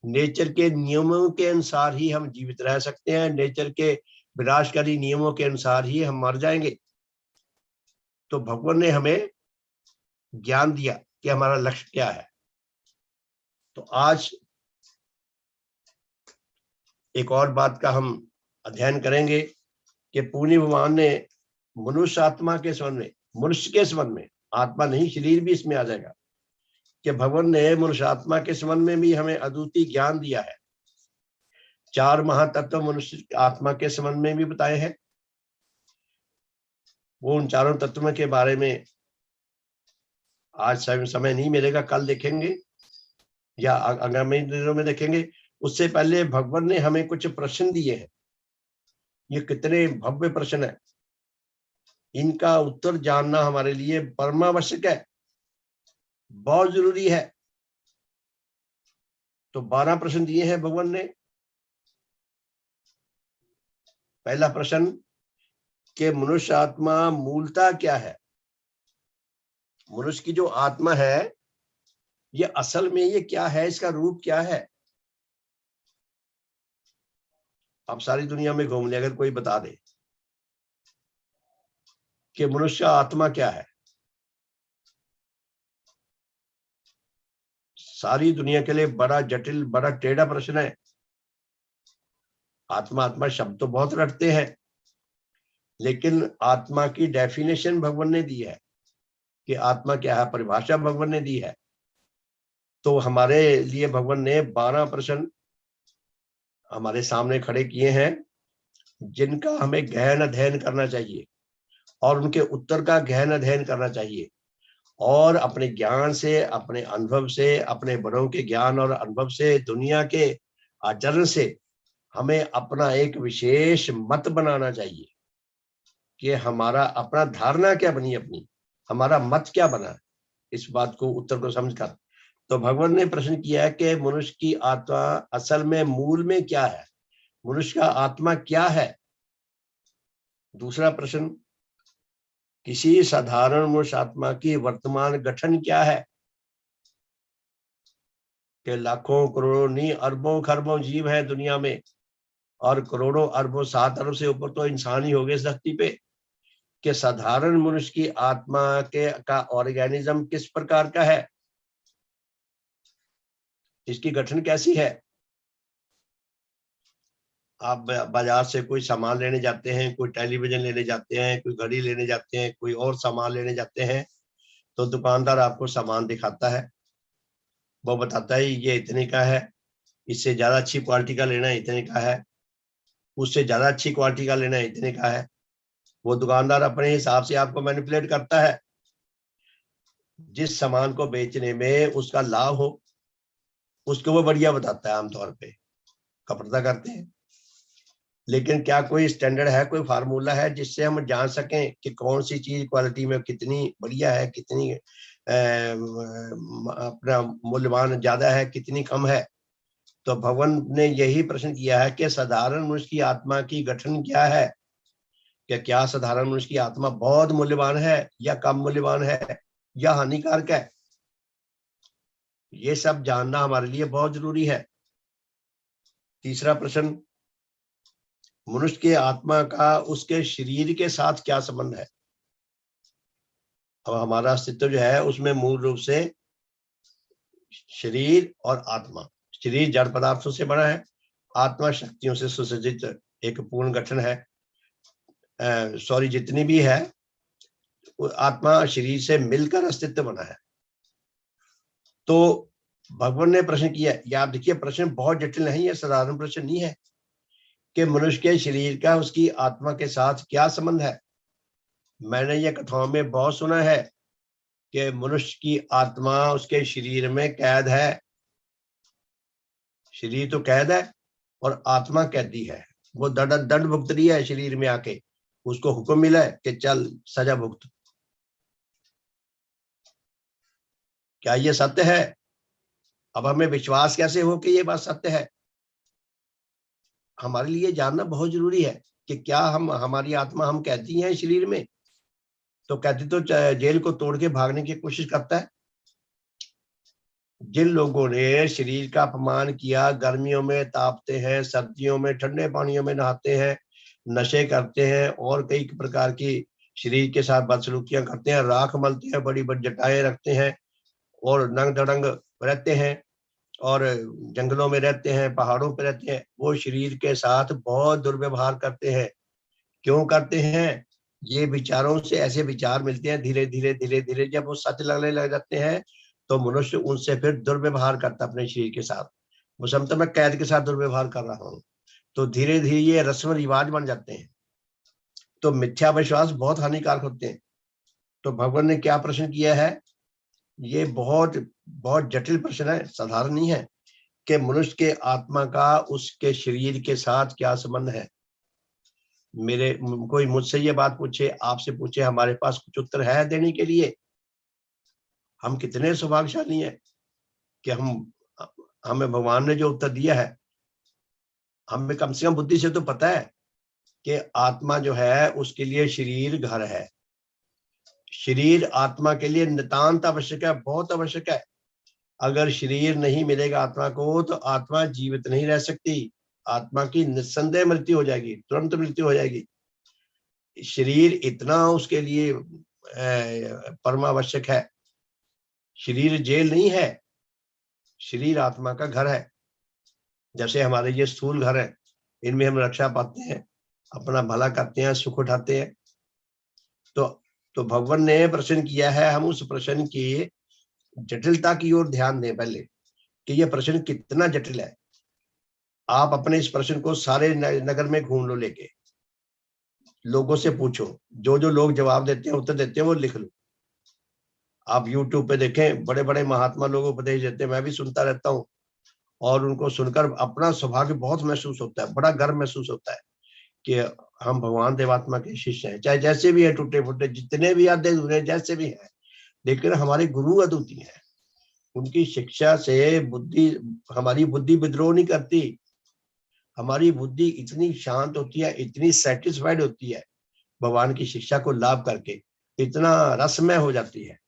नेचर के नियमों के अनुसार ही हम जीवित रह सकते हैं, नेचर के विनाशकारी नियमों के अनुसार ही हम मर जाएंगे। तो भगवान ने हमें ज्ञान दिया कि हमारा लक्ष्य क्या है। तो आज एक और बात का हम अध्ययन करेंगे कि पूर्णी भगवान ने मनुष्य आत्मा के संबंध में, मनुष्य के संबंध में, आत्मा नहीं शरीर भी इसमें आ जाएगा, कि भगवान ने मनुष्य आत्मा के संबंध में भी हमें अद्वितीय ज्ञान दिया है। 4 महातत्व मनुष्य आत्मा के संबंध में भी बताए हैं। वो उन चारों तत्वों के बारे में आज समय नहीं मिलेगा, कल देखेंगे या आगामी दिनों में देखेंगे। उससे पहले भगवान ने हमें कुछ प्रश्न दिए हैं। ये कितने भव्य प्रश्न है, इनका उत्तर जानना हमारे लिए परमावश्यक है, बहुत जरूरी है। तो 12 प्रश्न दिए हैं भगवान ने। पहला प्रश्न कि मनुष्य आत्मा मूलतः क्या है। मनुष्य की जो आत्मा है ये असल में ये क्या है, इसका रूप क्या है। अब सारी दुनिया में घूम ले, अगर कोई बता दे कि मनुष्य आत्मा क्या है, सारी दुनिया के लिए बड़ा जटिल, बड़ा टेढ़ा प्रश्न है। आत्मा आत्मा शब्द तो बहुत रटते हैं, लेकिन आत्मा की डेफिनेशन भगवान ने दी है कि आत्मा क्या है, परिभाषा भगवान ने दी है। तो हमारे लिए भगवान ने 12 प्रश्न हमारे सामने खड़े किए हैं जिनका हमें गहन अध्ययन करना चाहिए और उनके उत्तर का गहन अध्ययन करना चाहिए, और अपने ज्ञान से, अपने अनुभव से, अपने बड़ों के ज्ञान और अनुभव से, दुनिया के आचरण से हमें अपना एक विशेष मत बनाना चाहिए कि हमारा अपना धारणा क्या बनी, अपनी हमारा मत क्या बना, इस बात को, उत्तर को समझकर। तो भगवान ने प्रश्न किया है कि मनुष्य की आत्मा असल में मूल में क्या है, मनुष्य का आत्मा क्या है। दूसरा प्रश्न, किसी साधारण मनुष्य आत्मा की वर्तमान गठन क्या है, कि लाखों करोड़ों नहीं अरबों खरबों जीव हैं दुनिया में, और करोड़ों अरबों 7 अरब से ऊपर तो इंसान ही हो गए इस धरती पे, कि साधारण मनुष्य की आत्मा के का ऑर्गेनिज्म किस प्रकार का है, इसकी गठन कैसी है। आप बाजार से कोई सामान लेने जाते हैं, कोई टेलीविजन लेने जाते हैं, कोई घड़ी लेने जाते हैं, कोई और सामान लेने जाते हैं, तो दुकानदार आपको सामान दिखाता है, वो बताता है ये इतने का है, इससे ज्यादा अच्छी क्वालिटी का लेना है इतने का है, उससे ज्यादा अच्छी क्वालिटी का लेना है इतने का है। वो दुकानदार अपने हिसाब से आपको मैनिपुलेट करता है, जिस सामान को बेचने में उसका लाभ हो उसको वो बढ़िया बताता है। आमतौर पे कपड़ता करते हैं, लेकिन क्या कोई स्टैंडर्ड है, कोई फार्मूला है जिससे हम जान सकें कि कौन सी चीज क्वालिटी में कितनी बढ़िया है, कितनी अपना मूल्यवान ज्यादा है, कितनी कम है? तो भगवान ने यही प्रश्न किया है कि साधारण मनुष्य की आत्मा की गठन क्या है, क्या साधारण मनुष्य की आत्मा बहुत मूल्यवान है या कम मूल्यवान है या हानिकारक है? ये सब जानना हमारे लिए बहुत जरूरी है। तीसरा प्रश्न, मनुष्य के आत्मा का उसके शरीर के साथ क्या संबंध है? अब हमारा अस्तित्व जो है उसमें मूल रूप से शरीर और आत्मा, शरीर जड़ पदार्थों से बना है, आत्मा शक्तियों से सुसज्जित एक पूर्ण गठन है। सॉरी, जितनी भी है आत्मा शरीर से मिलकर अस्तित्व बना है। तो भगवान ने प्रश्न किया, या आप देखिए प्रश्न बहुत जटिल नहीं है, साधारण प्रश्न नहीं है कि मनुष्य के शरीर का उसकी आत्मा के साथ क्या संबंध है। मैंने ये कथाओं में बहुत सुना है कि मनुष्य की आत्मा उसके शरीर में कैद है, शरीर तो कैद है और आत्मा कैदी है, वो दंड भुगत रही है शरीर में आके, उसको हुक्म मिला है कि चल सजा भुगत। क्या ये सत्य है? अब हमें विश्वास कैसे हो कि ये बात सत्य है? हमारे लिए जानना बहुत जरूरी है कि क्या हमारी आत्मा हम कैदी हैं शरीर में? तो कैदी तो जेल को तोड़ के भागने की कोशिश करता है। जिन लोगों ने शरीर का अपमान किया, गर्मियों में तापते हैं, सर्दियों में ठंडे पानियों में नहाते हैं, नशे करते हैं और कई प्रकार की शरीर के साथ बदसलूकियां करते हैं, राख मलते हैं, बड़ी बड़ी जटाएं रखते हैं और नंग धड़ंग रहते हैं और जंगलों में रहते हैं, पहाड़ों पर रहते हैं, वो शरीर के साथ बहुत दुर्व्यवहार करते हैं। क्यों करते हैं? ये विचारों से ऐसे विचार मिलते हैं, धीरे धीरे धीरे धीरे जब वो सच लगने लग जाते हैं तो मनुष्य उनसे फिर दुर्व्यवहार करता है अपने शरीर के साथ। वो समझता मैं कैद के साथ दुर्व्यवहार कर रहा हूँ, तो धीरे धीरे ये रस्म रिवाज बन जाते हैं। तो मिथ्या विश्वास बहुत हानिकारक होते हैं। तो भगवान ने क्या प्रश्न किया है? ये बहुत बहुत जटिल प्रश्न है, साधारण नहीं है कि मनुष्य के आत्मा का उसके शरीर के साथ क्या संबंध है। कोई मुझसे ये बात पूछे, आपसे पूछे, हमारे पास कुछ उत्तर है देने के लिए? हम कितने सौभाग्यशाली हैं कि हमें भगवान ने जो उत्तर दिया है, हमें कम से कम बुद्धि से तो पता है कि आत्मा जो है उसके लिए शरीर घर है। शरीर आत्मा के लिए नितांत आवश्यक है, बहुत आवश्यक है। अगर शरीर नहीं मिलेगा आत्मा को तो आत्मा जीवित नहीं रह सकती, आत्मा की निस्संदेह मृत्यु हो जाएगी, तुरंत मृत्यु हो जाएगी। शरीर इतना उसके लिए परमावश्यक है। शरीर जेल नहीं है, शरीर आत्मा का घर है। जैसे हमारे ये स्थूल घर है, इनमें हम रक्षा पाते हैं, अपना भला करते हैं, सुख उठाते हैं। तो भगवान ने प्रश्न किया है, हम उस प्रश्न की जटिलता की ओर ध्यान दें पहले कि यह प्रश्न कितना जटिल है। आप अपने इस प्रश्न को सारे नगर में घूम लो, लेके लोगों से पूछो, जो जो लोग जवाब देते हैं, उत्तर देते हैं, वो लिख लो। आप YouTube पे देखें, बड़े बड़े महात्मा लोग उपदेश देते हैं, मैं भी सुनता रहता हूँ और उनको सुनकर अपना सौभाग्य बहुत महसूस होता है, बड़ा गर्व महसूस होता है कि हम भगवान देवात्मा के शिष्य हैं, चाहे जैसे भी है, टूटे फूटे जितने भी आधे अधूरे जैसे भी है, लेकिन हमारे गुरु अद्वितीय हैं। उनकी शिक्षा से बुद्धि, हमारी बुद्धि विद्रोह नहीं करती, हमारी बुद्धि इतनी शांत होती है, इतनी सेटिस्फाइड होती है भगवान की शिक्षा को लाभ करके, इतना रसमय हो जाती है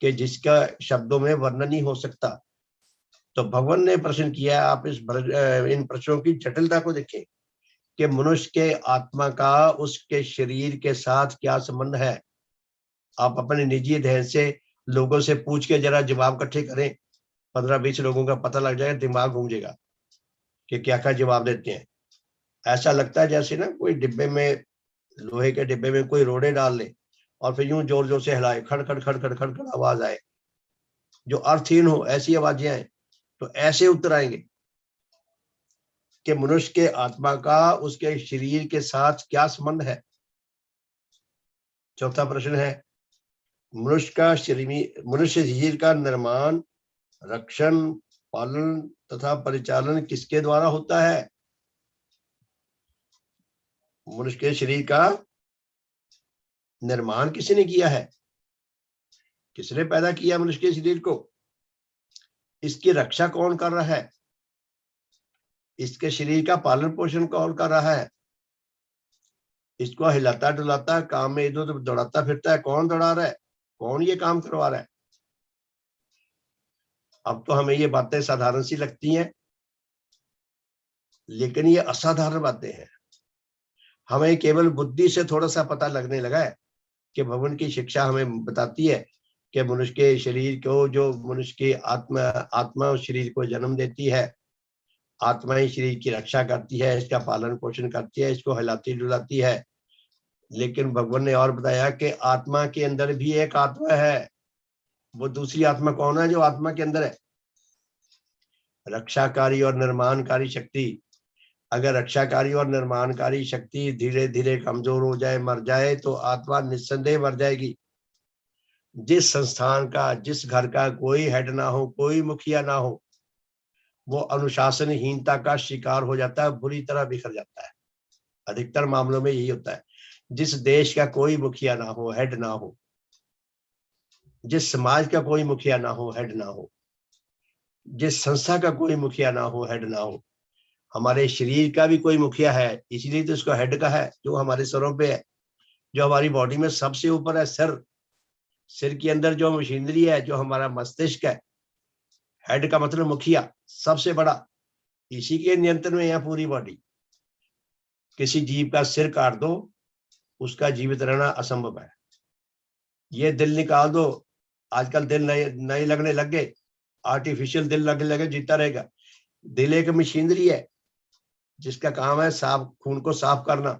कि जिसका शब्दों में वर्णन नहीं हो सकता। तो भगवान ने प्रश्न किया, आप इन प्रश्नों की जटिलता को देखें कि मनुष्य के आत्मा का उसके शरीर के साथ क्या संबंध है। आप अपने निजी ध्यान से लोगों से पूछ के जरा जवाब इकट्ठे करें, 15-20 लोगों का पता लग जाएगा, दिमाग घूम जाएगा कि क्या क्या जवाब देते हैं। ऐसा लगता है जैसे ना कोई डिब्बे में, लोहे के डिब्बे में कोई रोड़े डाल ले और फिर यूं जोर जोर से हिलाए, खड़ खड़ खड़ खड़ खड़ खड़ आवाज आए, जो अर्थहीन हो ऐसी आवाजें आए, तो ऐसे उत्तर आएंगे कि मनुष्य के आत्मा का उसके शरीर के साथ क्या संबंध है। चौथा प्रश्न है, मनुष्य शरीर का निर्माण, रक्षण, पालन तथा परिचालन किसके द्वारा होता है? मनुष्य के शरीर का निर्माण किसने किया है? किसने पैदा किया मनुष्य के शरीर को? इसकी रक्षा कौन कर रहा है? इसके शरीर का पालन पोषण कौन कर रहा है? इसको हिलाता डुलाता, काम में इधर उधर दौड़ाता फिरता है, कौन दौड़ा रहा है? कौन ये काम करवा रहा है? अब तो हमें ये बातें साधारण सी लगती हैं, लेकिन ये असाधारण बातें हैं। हमें केवल बुद्धि से थोड़ा सा पता लगने लगा है कि भगवान की शिक्षा हमें बताती है कि मनुष्य के शरीर को, जो मनुष्य की आत्मा शरीर को जन्म देती है, आत्मा ही शरीर की रक्षा करती है, इसका पालन पोषण करती है, इसको हिलाती डुलाती है। लेकिन भगवान ने और बताया कि आत्मा के अंदर भी एक आत्मा है। वो दूसरी आत्मा कौन है जो आत्मा के अंदर है? रक्षाकारी और निर्माणकारी शक्ति। अगर रक्षाकारी और निर्माणकारी शक्ति धीरे धीरे कमजोर हो जाए, मर जाए, तो आत्मा निस्संदेह मर जाएगी। जिस संस्थान का, जिस घर का कोई हेड ना हो, कोई मुखिया ना हो, वो अनुशासनहीनता का शिकार हो जाता है, बुरी तरह बिखर जाता है। अधिकतर मामलों में यही होता है। जिस देश का कोई मुखिया ना हो, हेड ना हो, जिस समाज का कोई मुखिया ना हो, हेड ना हो, जिस संस्था का कोई मुखिया ना हो, हेड ना हो, हमारे शरीर का भी कोई मुखिया है, इसीलिए तो इसको हेड का है, जो हमारे सरों पे है, जो हमारी बॉडी में सबसे ऊपर है, सिर के अंदर जो मशीनरी है, जो हमारा मस्तिष्क है, हेड का मतलब मुखिया, सबसे बड़ा, इसी के नियंत्रण में है पूरी बॉडी। किसी जीव का सिर काट दो, उसका जीवित रहना असंभव है। ये दिल निकाल दो, आजकल दिल नए लगने लग गए, आर्टिफिशियल दिल लगने लगे, जीता रहेगा। दिल एक मशीनरी है जिसका काम है खून को साफ करना।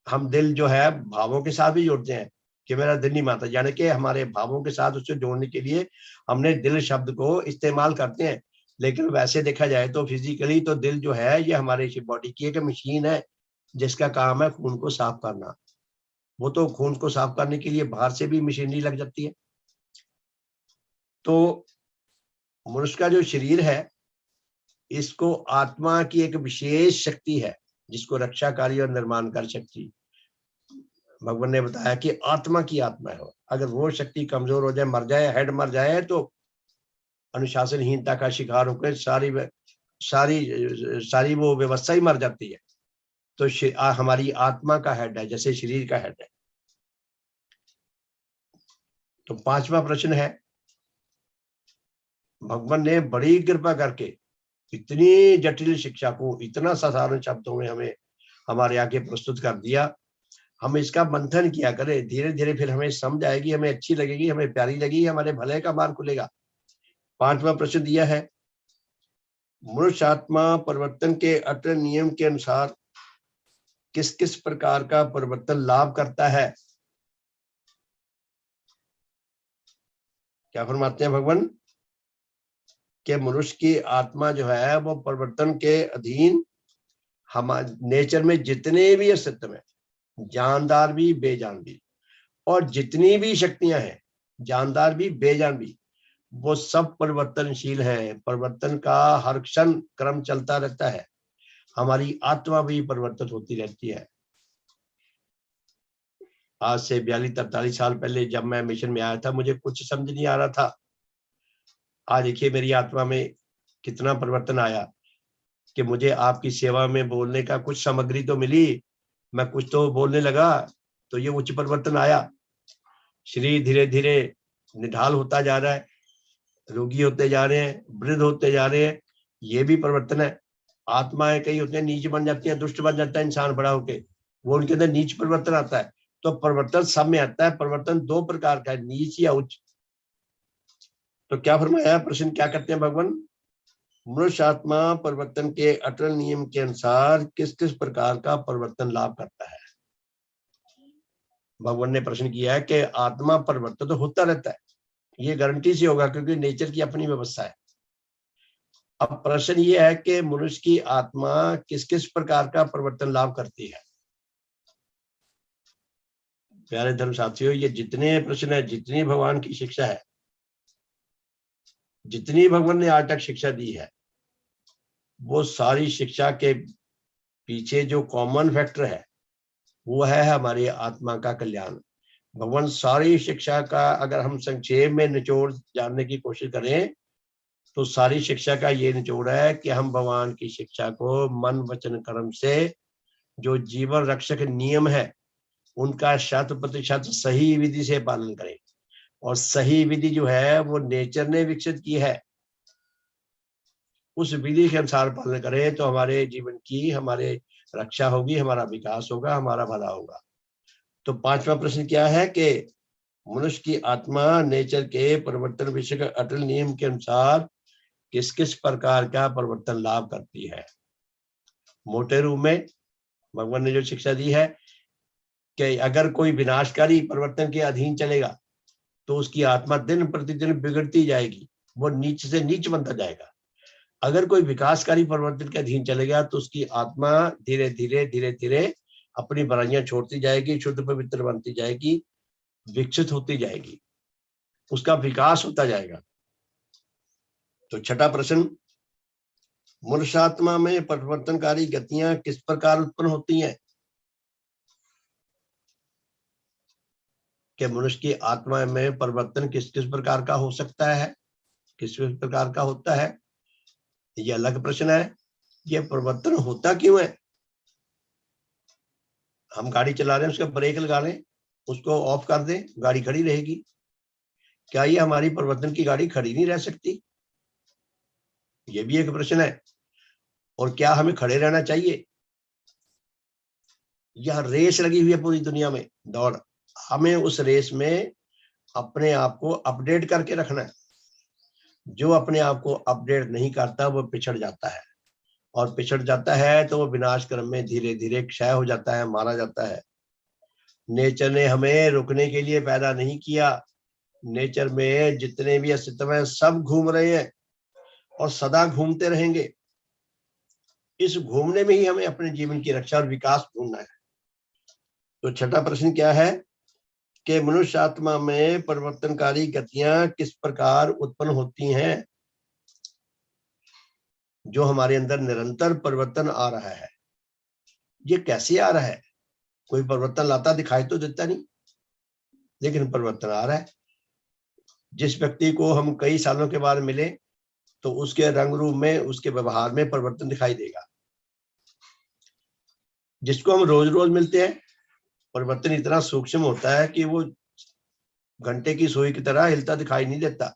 हम दिल जो है भावों के साथ भी जोड़ते हैं कि मेरा दिल नहीं मानता, यानी कि हमारे भावों के साथ उससे जोड़ने के लिए हमने दिल शब्द को इस्तेमाल करते हैं। लेकिन वैसे देखा जाए तो फिजिकली तो दिल जो है ये हमारे बॉडी की एक मशीन है जिसका काम है खून को साफ करना। वो तो खून को साफ करने के लिए बाहर से भी मशीनरी लग जाती है। तो मनुष्य का जो शरीर है, इसको आत्मा की एक विशेष शक्ति है, जिसको रक्षाकारी और निर्माणकारी शक्ति भगवान ने बताया कि आत्मा की आत्मा है। अगर वो शक्ति कमजोर हो जाए, मर जाए, हेड मर जाए, तो अनुशासनहीनता का शिकार होकर सारी वो व्यवस्था ही मर जाती है। तो हमारी आत्मा का हेड है, जैसे शरीर का हेड है। तो पांचवा प्रश्न है, भगवान ने बड़ी कृपा करके इतनी जटिल शिक्षा को इतना साधारण शब्दों में हमें हमारे आगे प्रस्तुत कर दिया। हम इसका मंथन किया करें, धीरे धीरे फिर हमें समझ आएगी, हमें अच्छी लगेगी, हमें प्यारी लगेगी, हमारे भले का मार्ग खुलेगा। पांचवा प्रश्न दिया है, मनुष्य आत्मा परिवर्तन के अटल नियम के अनुसार किस किस प्रकार का परिवर्तन लाभ करता है? क्या फरमाते हैं भगवान कि मनुष्य की आत्मा जो है वो परिवर्तन के अधीन, हमारे नेचर में जितने भी अस्तित्व है, जानदार भी बेजान भी, और जितनी भी शक्तियां हैं, जानदार भी बेजान भी, वो सब परिवर्तनशील है। परिवर्तन का हर क्षण क्रम चलता रहता है। हमारी आत्मा भी परिवर्तित होती रहती है। आज से 42-43 साल पहले जब मैं मिशन में आया था, मुझे कुछ समझ नहीं आ रहा था। आज देखिए मेरी आत्मा में कितना परिवर्तन आया कि मुझे आपकी सेवा में बोलने का कुछ सामग्री तो मिली, मैं कुछ तो बोलने लगा, तो ये उच्च परिवर्तन आया। शरीर धीरे धीरे निढाल होता जा रहा है, रोगी होते जा रहे हैं, वृद्ध होते जा रहे हैं, ये भी परिवर्तन है। आत्माएं कई होते हैं नीच बन जाती हैं, दुष्ट बन जाता है इंसान बड़ा होके, वो उनके अंदर नीच परिवर्तन आता है। तो परिवर्तन सब में आता है। परिवर्तन दो प्रकार का है, नीच या उच्च। तो क्या फरमाया, प्रश्न क्या करते हैं भगवान? मनुष्य आत्मा परिवर्तन के अटल नियम के अनुसार किस किस प्रकार का परिवर्तन लाभ करता है। भगवान ने प्रश्न किया है कि आत्मा परिवर्तन तो होता रहता है, ये गारंटी से होगा क्योंकि नेचर की अपनी व्यवस्था है। अब प्रश्न ये है कि मनुष्य की आत्मा किस किस प्रकार का परिवर्तन लाभ करती है। प्यारे धर्म साथियों, ये जितने प्रश्न है, जितनी भगवान की शिक्षा है, जितनी भगवान ने आज तक शिक्षा दी है, वो सारी शिक्षा के पीछे जो कॉमन फैक्टर है वो है हमारी आत्मा का कल्याण। भगवान सारी शिक्षा का अगर हम संक्षेप में निचोड़ जानने की कोशिश करें तो सारी शिक्षा का ये निचोड़ है कि हम भगवान की शिक्षा को मन वचन कर्म से जो जीवन रक्षक नियम है उनका 100% सही विधि से पालन करें। और सही विधि जो है वो नेचर ने विकसित की है, उस विधि के अनुसार पालन करें तो हमारे जीवन की हमारे रक्षा होगी, हमारा विकास होगा, हमारा भला होगा। तो 5वां प्रश्न क्या है कि मनुष्य की आत्मा नेचर के परिवर्तन विषय के अटल नियम के अनुसार किस किस प्रकार का परिवर्तन लाभ करती है। मोटे रूप में भगवान ने जो शिक्षा दी है कि अगर कोई विनाशकारी परिवर्तन के अधीन चलेगा तो उसकी आत्मा दिन प्रतिदिन बिगड़ती जाएगी, वो नीच से नीच बनता जाएगा। अगर कोई विकासकारी परिवर्तन के अधीन चलेगा तो उसकी आत्मा धीरे धीरे अपनी बुराइयां छोड़ती जाएगी, शुद्ध पवित्र बनती जाएगी, विकसित होती जाएगी, उसका विकास होता जाएगा। तो 6वां प्रश्न, मनुष्य आत्मा में परिवर्तनकारी गतियां किस प्रकार उत्पन्न होती हैं। कि मनुष्य की आत्मा में परिवर्तन किस किस प्रकार का हो सकता है, किस किस प्रकार का होता है, ये अलग प्रश्न है। ये परिवर्तन होता क्यों है। हम गाड़ी चला रहे हैं, उसका ब्रेक लगा लें, उसको ऑफ कर दें, गाड़ी खड़ी रहेगी। क्या ये हमारी परिवर्तन की गाड़ी खड़ी नहीं रह सकती। ये भी एक प्रश्न है। और क्या हमें खड़े रहना चाहिए। यह रेस लगी हुई है पूरी दुनिया में, दौड़, हमें उस रेस में अपने आप को अपडेट करके रखना है। जो अपने आप को अपडेट नहीं करता वो पिछड़ जाता है, और पिछड़ जाता है तो वो विनाश क्रम में धीरे धीरे क्षय हो जाता है, मारा जाता है। नेचर ने हमें रुकने के लिए पैदा नहीं किया। नेचर में जितने भी अस्तित्व है सब घूम रहे हैं और सदा घूमते रहेंगे। इस घूमने में ही हमें अपने जीवन की रक्षा और विकास ढूंढना है। तो 6वां प्रश्न क्या है कि मनुष्य आत्मा में परिवर्तनकारी गतियां किस प्रकार उत्पन्न होती हैं। जो हमारे अंदर निरंतर परिवर्तन आ रहा है, ये कैसे आ रहा है। कोई परिवर्तन लाता दिखाई तो देता नहीं, लेकिन परिवर्तन आ रहा है। जिस व्यक्ति को हम कई सालों के बाद मिले तो उसके रंग रूप में, उसके व्यवहार में परिवर्तन दिखाई देगा। जिसको हम रोज रोज मिलते हैं, परिवर्तन इतना सूक्ष्म होता है कि वो घंटे की सुई की तरह हिलता दिखाई नहीं देता,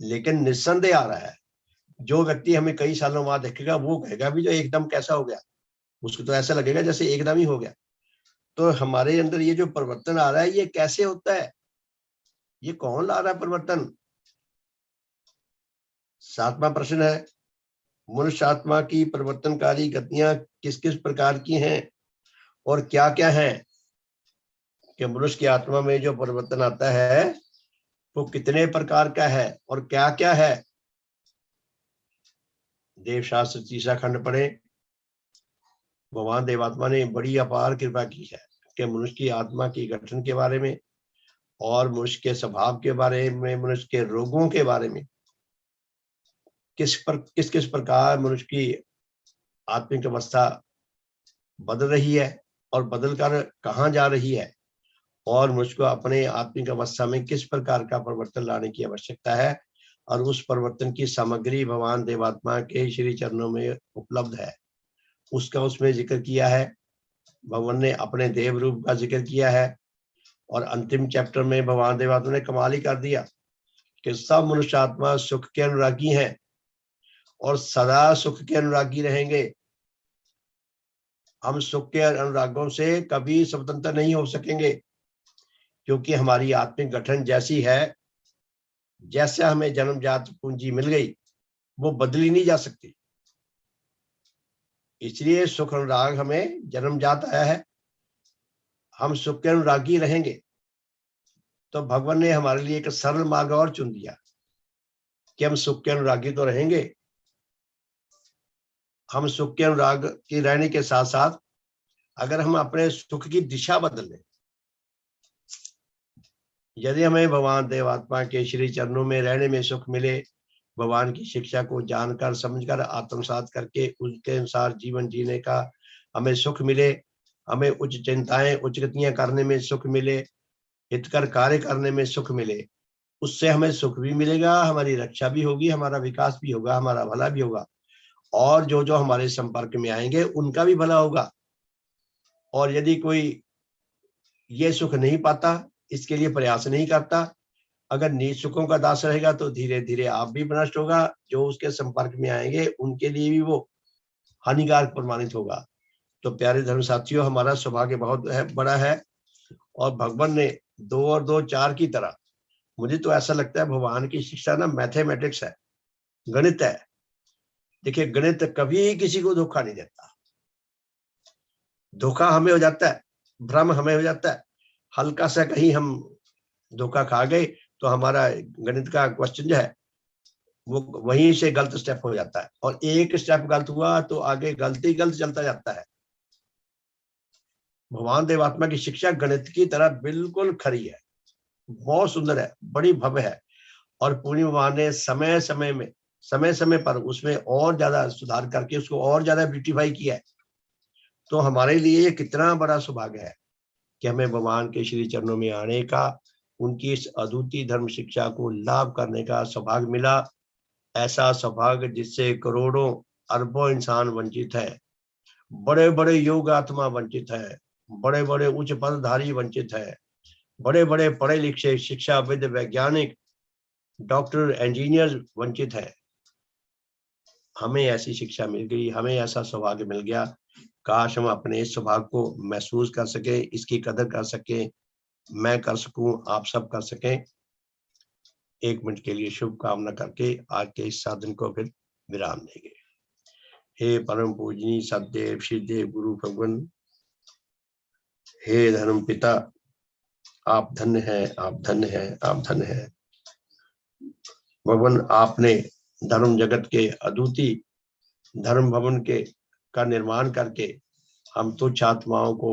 लेकिन निस्संदेह आ रहा है। जो व्यक्ति हमें कई सालों बाद देखेगा वो कहेगा भी जो एकदम कैसा हो गया, उसको तो ऐसा लगेगा जैसे एकदम ही हो गया। तो हमारे अंदर ये जो परिवर्तन आ रहा है ये कैसे होता है, ये कौन ला रहा है परिवर्तन। 7वां प्रश्न है, मनुष्य आत्मा की परिवर्तनकारी गतियां किस किस प्रकार की हैं और क्या क्या हैं। कि मनुष्य की आत्मा में जो परिवर्तन आता है वो कितने प्रकार का है और क्या क्या है। देवशास्त्र 3 खंड पढ़े। भगवान देवात्मा ने बड़ी अपार कृपा की है कि मनुष्य की आत्मा की गठन के बारे में और मनुष्य के स्वभाव के बारे में, मनुष्य के रोगों के बारे में, किस किस प्रकार मनुष्य की आत्मिक अवस्था बदल रही है और बदलकर कहाँ जा रही है, और मुझको अपने आत्मिक अवस्था में किस प्रकार का परिवर्तन लाने की आवश्यकता है, और उस परिवर्तन की सामग्री भगवान देवात्मा के श्री चरणों में उपलब्ध है, उसका उसमें जिक्र किया है। भगवान ने अपने देव रूप का जिक्र किया है, और अंतिम चैप्टर में भगवान देवात्मा ने कमाल ही कर दिया कि सब मनुष्य आत्मा सुख के अनुरागी हैं और सदा सुख के अनुरागी रहेंगे। हम सुख के अनुरागों से कभी स्वतंत्र नहीं हो सकेंगे, क्योंकि हमारी आत्मिक गठन जैसी है, जैसे हमें जन्मजात पूंजी मिल गई वो बदली नहीं जा सकती। इसलिए सुख अनुराग हमें जन्मजात आया है, हम सुख के अनुरागी रहेंगे। तो भगवान ने हमारे लिए एक सरल मार्ग और चुन दिया कि हम सुख के अनुरागी तो रहेंगे, हम सुख के अनुराग की रहने के साथ साथ अगर हम अपने सुख की दिशा बदल लें, यदि हमें भगवान देवात्मा के श्री चरणों में रहने में सुख मिले, भगवान की शिक्षा को जानकर समझकर आत्मसात करके उसके अनुसार जीवन जीने का हमें सुख मिले, हमें उच्च चिंताएं उच्च गतियां करने में सुख मिले, हितकर कार्य करने में सुख मिले, उससे हमें सुख भी मिलेगा, हमारी रक्षा भी होगी, हमारा विकास भी होगा, हमारा भला भी होगा, और जो जो हमारे संपर्क में आएंगे उनका भी भला होगा। और यदि कोई ये सुख नहीं पाता, इसके लिए प्रयास नहीं करता, अगर नीच सुखों का दास रहेगा तो धीरे धीरे आप भी नष्ट होगा, जो उसके संपर्क में आएंगे उनके लिए भी वो हानिकारक प्रमाणित होगा। तो प्यारे धर्म साथियों, हमारा सौभाग्य बहुत बड़ा है, और भगवान ने 2 और 2 4 की तरह, मुझे तो ऐसा लगता है भगवान की शिक्षा ना मैथमेटिक्स है, गणित है। देखिए, गणित कभी किसी को धोखा नहीं देता। धोखा हमें हो जाता है, भ्रम हमें हो जाता है, हल्का सा कहीं हम धोखा खा गए तो हमारा गणित का क्वेश्चन जो है वो वहीं से गलत स्टेप हो जाता है, और एक स्टेप गलत हुआ तो आगे गलती गलत चलता जाता है। भगवान देवात्मा की शिक्षा गणित की तरह बिल्कुल खरी है, बहुत सुंदर है, बड़ी भव्य है, और पूर्णी भगवान ने समय समय पर उसमें और ज्यादा सुधार करके उसको और ज्यादा ब्यूटीफाई किया है। तो हमारे लिए ये कितना बड़ा सौभाग्य है कि हमें भगवान के श्री चरणों में आने का, उनकी इस अद्वितीय धर्म शिक्षा को लाभ करने का सौभाग्य मिला। ऐसा सौभाग्य जिससे करोड़ों अरबों इंसान वंचित है, बड़े बड़े योग आत्मा वंचित है, बड़े बड़े उच्च पदधारी वंचित है, बड़े बड़े पढ़े लिखे शिक्षाविद वैज्ञानिक डॉक्टर इंजीनियर वंचित है। हमें ऐसी शिक्षा मिल गई, हमें ऐसा सौभाग्य मिल गया। काश हम अपने इस सौभाग्य को महसूस कर सके, इसकी कदर कर सके, मैं कर सकूं, आप सब कर सकें। 1 मिनट के लिए शुभकामना करके आज के इस साधन को फिर विराम देंगे। हे परम पूजनीय सदैव श्रीदेव गुरु भगवान, हे धर्म पिता, आप धन्य हैं, आप धन्य हैं, आप धन्य हैं। भगवान, आपने धर्म जगत के अद्वितीय धर्म भवन के का निर्माण करके हम तुच्छ आत्माओं को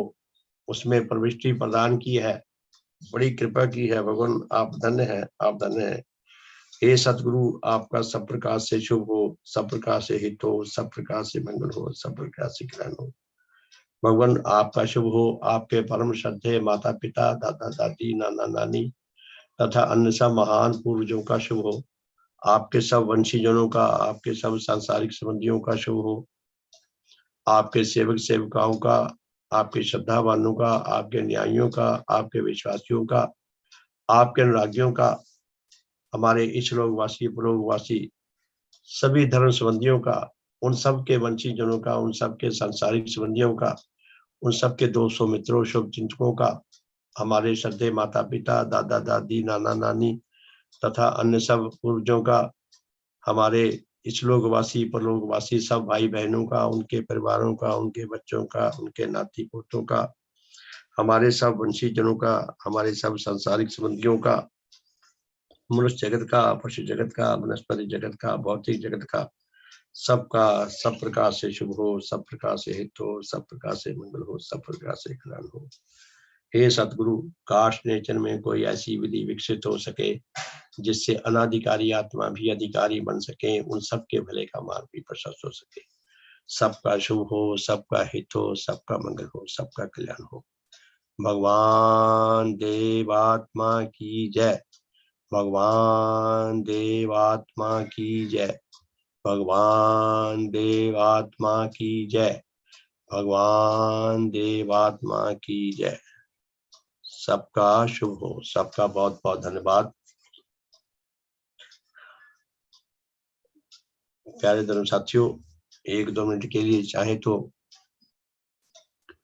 उसमें प्रविष्टि प्रदान की है, बड़ी कृपा की है। भगवान, आप धन्य हैं, आप धन्य हैं। हे सतगुरु, आपका सब प्रकार से शुभ हो, सब प्रकार से हित हो, सब प्रकार से मंगल हो, सब प्रकार से कल्याण हो। भगवान, आपका शुभ हो, आपके परम श्रद्धेय माता पिता, दादा दादी, नाना नानी तथा अन्य सब महान पूर्वजों का शुभ हो, आपके सब वंशीजनों का, आपके सब सांसारिक संबंधियों का शुभ हो, आपके सेवक सेविकाओं का, आपके श्रद्धावानों का, आपके न्यायियों का, आपके विश्वासियों का, आपके अनुरागियों का, हमारे इछलोकवासी परलोकवासी सभी धर्म संबंधियों का, उन सब के वंशीजनों का, उन सब के सांसारिक संबंधियों का, उन सब के दोस्तों मित्रों शुभ चिंतकों का, हमारे श्रद्धेय माता पिता, दादा दादी, नाना नानी तथा अन्य सब पूर्वजों का, हमारे इछलोकवासी परलोकवासी सब भाई बहनों का, उनके परिवारों का, उनके बच्चों का, उनके नाती पोतों का, हमारे सब वंशीजनों का, हमारे सब सांसारिक संबंधियों का, मनुष्य जगत का, पशु जगत का, वनस्पति जगत का, भौतिक जगत का, सबका सब प्रकार से शुभ हो, सब प्रकार से हित हो, सब प्रकार से मंगल हो, सब प्रकार से कल्याण हो। हे सतगुरु, काश नेचर में कोई ऐसी विधि विकसित हो सके जिससे अनाधिकारी आत्मा भी अधिकारी बन सके, उन सबके भले का मार्ग भी प्रशस्त हो सके। सबका शुभ हो, सबका हित हो, सबका मंगल हो, सबका कल्याण हो। भगवान देवात्मा की जय, भगवान देवात्मा की जय, भगवान देवात्मा की जय, भगवान देवात्मा की जय। सबका शुभ हो, सबका बहुत बहुत धन्यवाद। प्यारे धर्म साथियों, 1-2 मिनट के लिए चाहे तो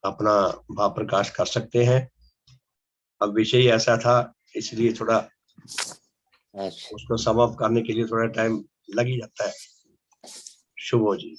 अपना भाव प्रकाश कर सकते हैं। अब विषय ऐसा था, इसलिए थोड़ा उसको समाप्त करने के लिए थोड़ा टाइम लग ही जाता है। शुभ हो जी।